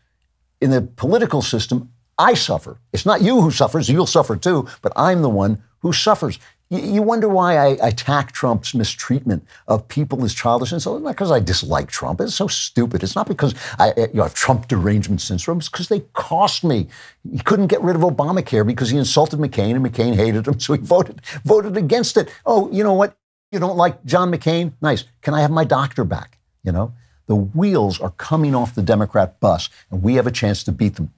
in the political system, I suffer. It's not you who suffers. You'll suffer too, but I'm the one who suffers. You wonder why I attack Trump's mistreatment of people as childish. And so it's not because I dislike Trump. It's so stupid. It's not because I have Trump derangement syndrome. It's because they cost me. He couldn't get rid of Obamacare because he insulted McCain and McCain hated him. So he voted against it. Oh, you know what? You don't like John McCain? Nice. Can I have my doctor back? The wheels are coming off the Democrat bus and we have a chance to beat them.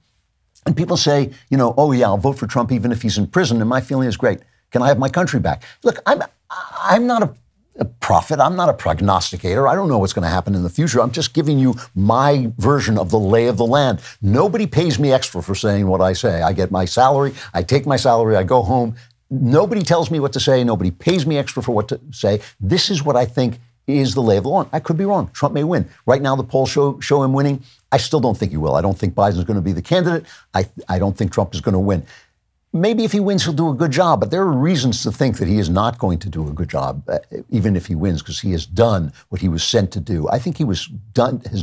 And people say, oh yeah, I'll vote for Trump even if he's in prison. And my feeling is great. Can I have my country back? Look, I'm not a prophet. I'm not a prognosticator. I don't know what's going to happen in the future. I'm just giving you my version of the lay of the land. Nobody pays me extra for saying what I say. I get my salary. I take my salary. I go home. Nobody tells me what to say. Nobody pays me extra for what to say. This is what I think is the lay of the land. I could be wrong. Trump may win. Right now, the polls show him winning. I still don't think he will. I don't think Biden's going to be the candidate. I don't think Trump is going to win. Maybe if he wins, he'll do a good job, but there are reasons to think that he is not going to do a good job, even if he wins, because he has done what he was sent to do. I think he has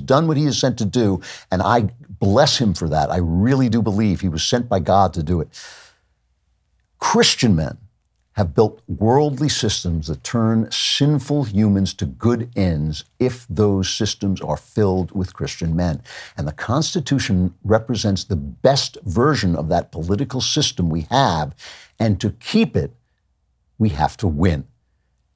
done what he is sent to do, and I bless him for that. I really do believe he was sent by God to do it. Christian men have built worldly systems that turn sinful humans to good ends if those systems are filled with Christian men. And the Constitution represents the best version of that political system we have. And to keep it, we have to win.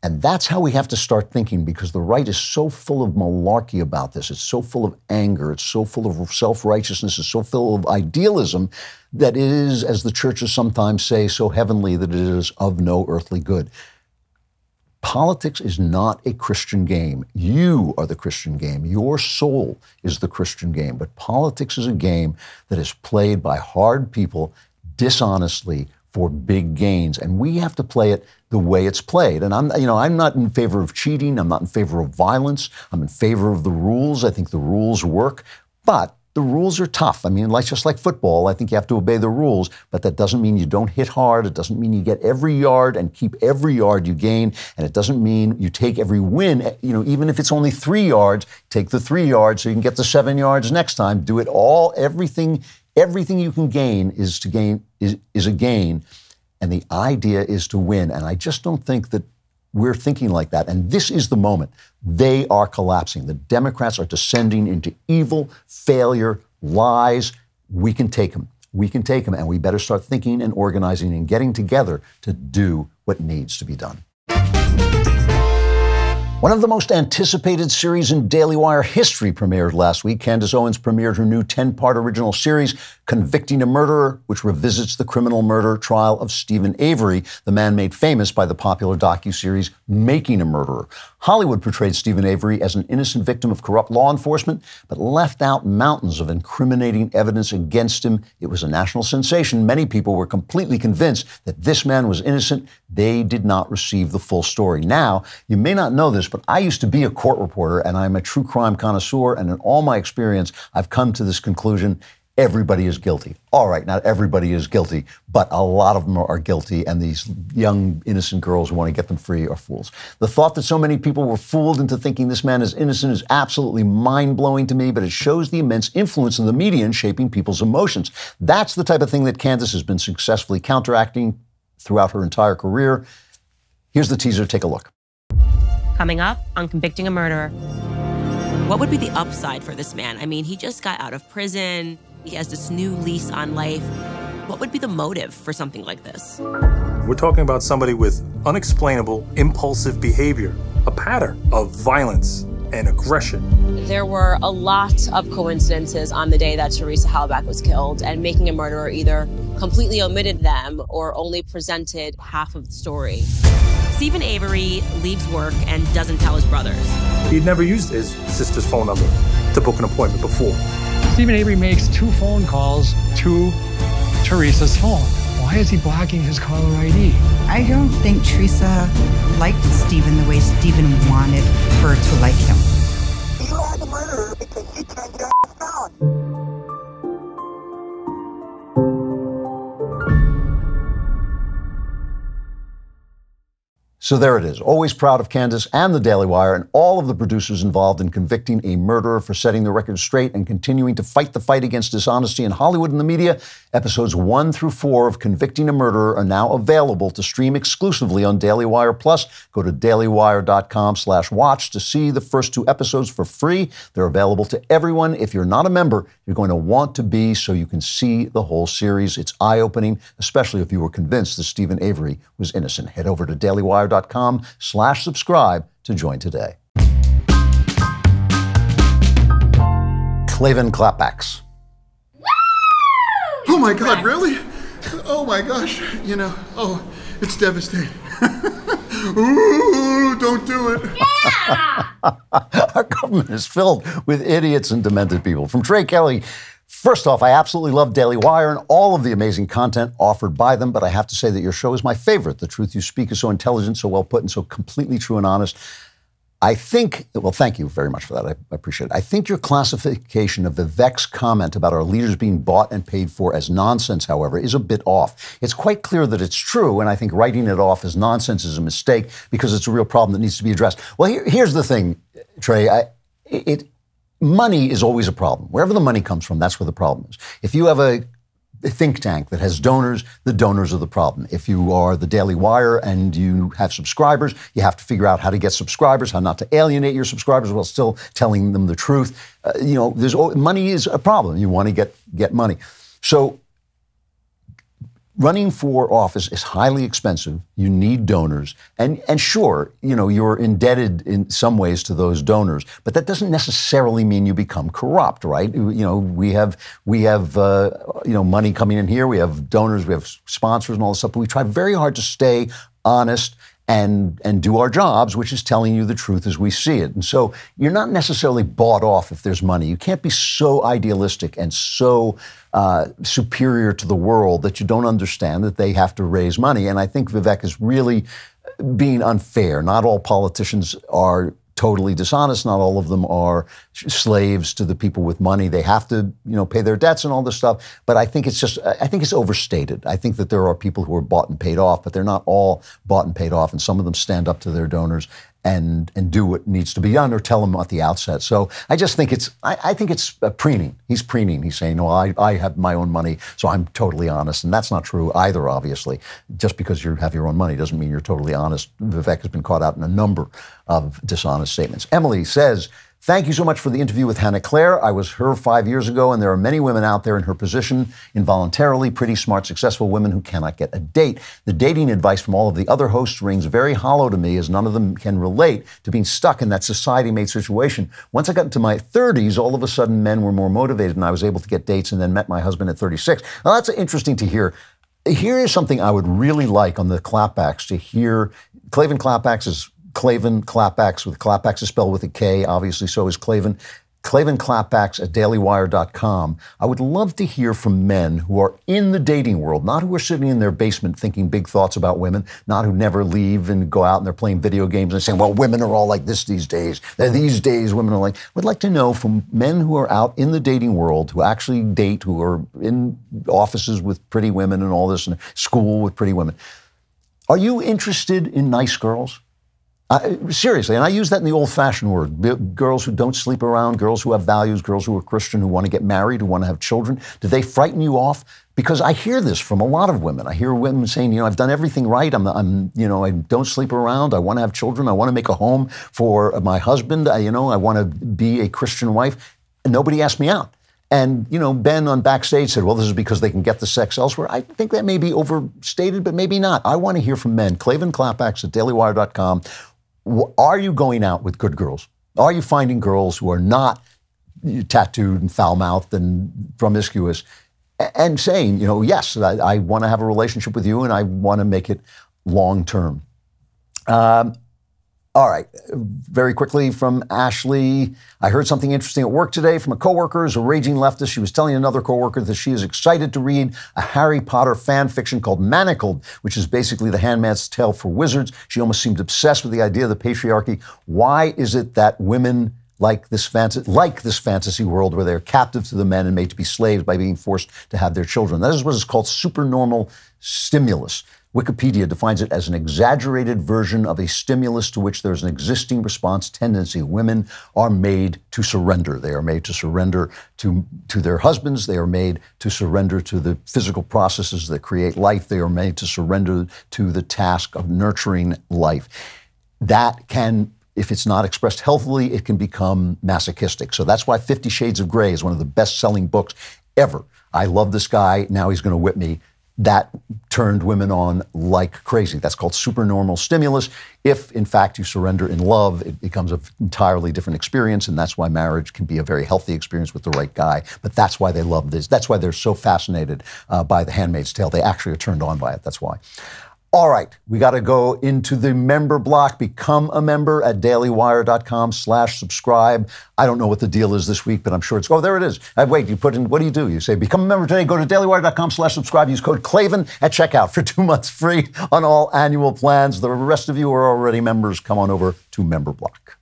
And that's how we have to start thinking, because the right is so full of malarkey about this. It's so full of anger. It's so full of self-righteousness. It's so full of idealism that it is, as the churches sometimes say, so heavenly that it is of no earthly good. Politics is not a Christian game. You are the Christian game. Your soul is the Christian game. But politics is a game that is played by hard people dishonestly for big gains. And we have to play it the way it's played. And I'm not in favor of cheating. I'm not in favor of violence. I'm in favor of the rules. I think the rules work, but the rules are tough. I mean, just like football, I think you have to obey the rules, but that doesn't mean you don't hit hard. It doesn't mean you get every yard and keep every yard you gain. And it doesn't mean you take every win, even if it's only 3 yards, take the 3 yards so you can get the 7 yards next time. Do it all. Everything you can gain is a gain. And the idea is to win. And I just don't think that we're thinking like that. And this is the moment. They are collapsing. The Democrats are descending into evil, failure, lies. We can take them. We can take them. And we better start thinking and organizing and getting together to do what needs to be done. One of the most anticipated series in Daily Wire history premiered last week. Candace Owens premiered her new 10-part original series, Convicting a Murderer, which revisits the criminal murder trial of Stephen Avery, the man made famous by the popular docuseries Making a Murderer. Hollywood portrayed Stephen Avery as an innocent victim of corrupt law enforcement, but left out mountains of incriminating evidence against him. It was a national sensation. Many people were completely convinced that this man was innocent. They did not receive the full story. Now, you may not know this, but I used to be a court reporter, and I'm a true crime connoisseur, and in all my experience, I've come to this conclusion: everybody is guilty. All right, not everybody is guilty, but a lot of them are guilty, and these young, innocent girls who want to get them free are fools. The thought that so many people were fooled into thinking this man is innocent is absolutely mind-blowing to me, but it shows the immense influence of the media in shaping people's emotions. That's the type of thing that Candace has been successfully counteracting throughout her entire career. Here's the teaser. Take a look. Coming up on Convicting a Murderer. What would be the upside for this man? I mean, he just got out of prison. He has this new lease on life. What would be the motive for something like this? We're talking about somebody with unexplainable, impulsive behavior, a pattern of violence and aggression. There were a lot of coincidences on the day that Teresa Halbach was killed, and Making a Murderer either completely omitted them or only presented half of the story. Stephen Avery leaves work and doesn't tell his brothers. He'd never used his sister's phone number to book an appointment before. Stephen Avery makes 2 phone calls to Teresa's phone. Why is he blocking his caller ID? I don't think Teresa liked Stephen the way Stephen wanted her to like him. You are the murderer because you can't get on the phone. So there it is. Always proud of Candace and the Daily Wire and all of the producers involved in convicting a murderer, for setting the record straight and continuing to fight the fight against dishonesty in Hollywood and the media. Episodes 1 through 4 of Convicting a Murderer are now available to stream exclusively on Daily Wire Plus. Go to dailywire.com/watch to see the first 2 episodes for free. They're available to everyone. If you're not a member, you're going to want to be, so you can see the whole series. It's eye-opening, especially if you were convinced that Stephen Avery was innocent. Head over to dailywire.com/subscribe to join today. Klavan clapbacks. Oh my God, really? Oh my gosh, it's devastating. Ooh, don't do it. Yeah! Our government is filled with idiots and demented people. From Trey Kelly, first off, I absolutely love Daily Wire and all of the amazing content offered by them, but I have to say that your show is my favorite. The truth you speak is so intelligent, so well put, and so completely true and honest. I think, well, thank you very much for that. I appreciate it. I think your classification of Vivek's comment about our leaders being bought and paid for as nonsense, however, is a bit off. It's quite clear that it's true, and I think writing it off as nonsense is a mistake because it's a real problem that needs to be addressed. Well, here's the thing, Trey. Money is always a problem. Wherever the money comes from, that's where the problem is. If you have a think tank that has donors, the donors are the problem. If you are the Daily Wire and you have subscribers, you have to figure out how to get subscribers, how not to alienate your subscribers while still telling them the truth. Money is a problem. You want to get money. So running for office is highly expensive. You need donors. And sure, you're indebted in some ways to those donors, but that doesn't necessarily mean you become corrupt, right? We have money coming in here. We have donors, we have sponsors and all this stuff, but we try very hard to stay honest and do our jobs, which is telling you the truth as we see it. And so you're not necessarily bought off if there's money. You can't be so idealistic and so superior to the world that you don't understand that they have to raise money. And I think Vivek has really being unfair. Not all politicians are totally dishonest. Not all of them are slaves to the people with money. They have to, pay their debts and all this stuff. But I think it's overstated. I think that there are people who are bought and paid off, but they're not all bought and paid off. And some of them stand up to their donors and do what needs to be done, or tell them at the outset. So I just think I think it's preening. He's preening. He's saying, no, I have my own money, so I'm totally honest. And that's not true either, obviously. Just because you have your own money doesn't mean you're totally honest. Vivek has been caught out in a number of dishonest statements. Emily says, thank you so much for the interview with Hannah Claire. I was her 5 years ago, and there are many women out there in her position, involuntarily pretty smart, successful women who cannot get a date. The dating advice from all of the other hosts rings very hollow to me, as none of them can relate to being stuck in that society-made situation. Once I got into my 30s, all of a sudden men were more motivated, and I was able to get dates, and then met my husband at 36. Now, that's interesting to hear. Here is something I would really like on the clapbacks to hear. Klavan Clapbacks is Klavan Clapbacks, with Clapbacks is spelled with a K, obviously, so is Klavan. Klavan Clapbacks at DailyWire.com. I would love to hear from men who are in the dating world, not who are sitting in their basement thinking big thoughts about women, not who never leave and go out and they're playing video games and saying, well, women are all like this these days. These days, women are like. I would like to know from men who are out in the dating world, who actually date, who are in offices with pretty women and all this, and school with pretty women. Are you interested in nice girls? Seriously, and I use that in the old-fashioned word. Girls who don't sleep around, girls who have values, girls who are Christian, who want to get married, who want to have children. Do they frighten you off? Because I hear this from a lot of women. I hear women saying, I've done everything right. I don't sleep around. I want to have children. I want to make a home for my husband. I want to be a Christian wife. And nobody asked me out. And, Ben on Backstage said, well, this is because they can get the sex elsewhere. I think that may be overstated, but maybe not. I want to hear from men. Klavan Clapbacks at DailyWire.com. Are you going out with good girls? Are you finding girls who are not tattooed and foul-mouthed and promiscuous and saying, yes, I want to have a relationship with you and I want to make it long-term? All right, very quickly from Ashley. I heard something interesting at work today from a coworker who's a raging leftist. She was telling another coworker that she is excited to read a Harry Potter fan fiction called Manacled, which is basically the Handmaid's Tale for wizards. She almost seemed obsessed with the idea of the patriarchy. Why is it that women like this fantasy world where they're captive to the men and made to be slaves by being forced to have their children? That is what is called supernormal stimulus. Wikipedia defines it as an exaggerated version of a stimulus to which there's an existing response tendency. Women are made to surrender. They are made to surrender to their husbands. They are made to surrender to the physical processes that create life. They are made to surrender to the task of nurturing life. That can, if it's not expressed healthily, it can become masochistic. So that's why 50 Shades of Grey is one of the best-selling books ever. I love this guy. Now he's going to whip me. That turned women on like crazy. That's called supernormal stimulus. If, in fact, you surrender in love, it becomes an entirely different experience, and that's why marriage can be a very healthy experience with the right guy. But that's why they love this. That's why they're so fascinated by The Handmaid's Tale. They actually are turned on by it. That's why. All right, we got to go into the member block. Become a member at dailywire.com/subscribe. I don't know what the deal is this week, but I'm sure it's, there it is. Wait, you put in, what do? You say, become a member today. Go to dailywire.com/subscribe. Use code Klavan at checkout for 2 months free on all annual plans. The rest of you are already members. Come on over to Member Block.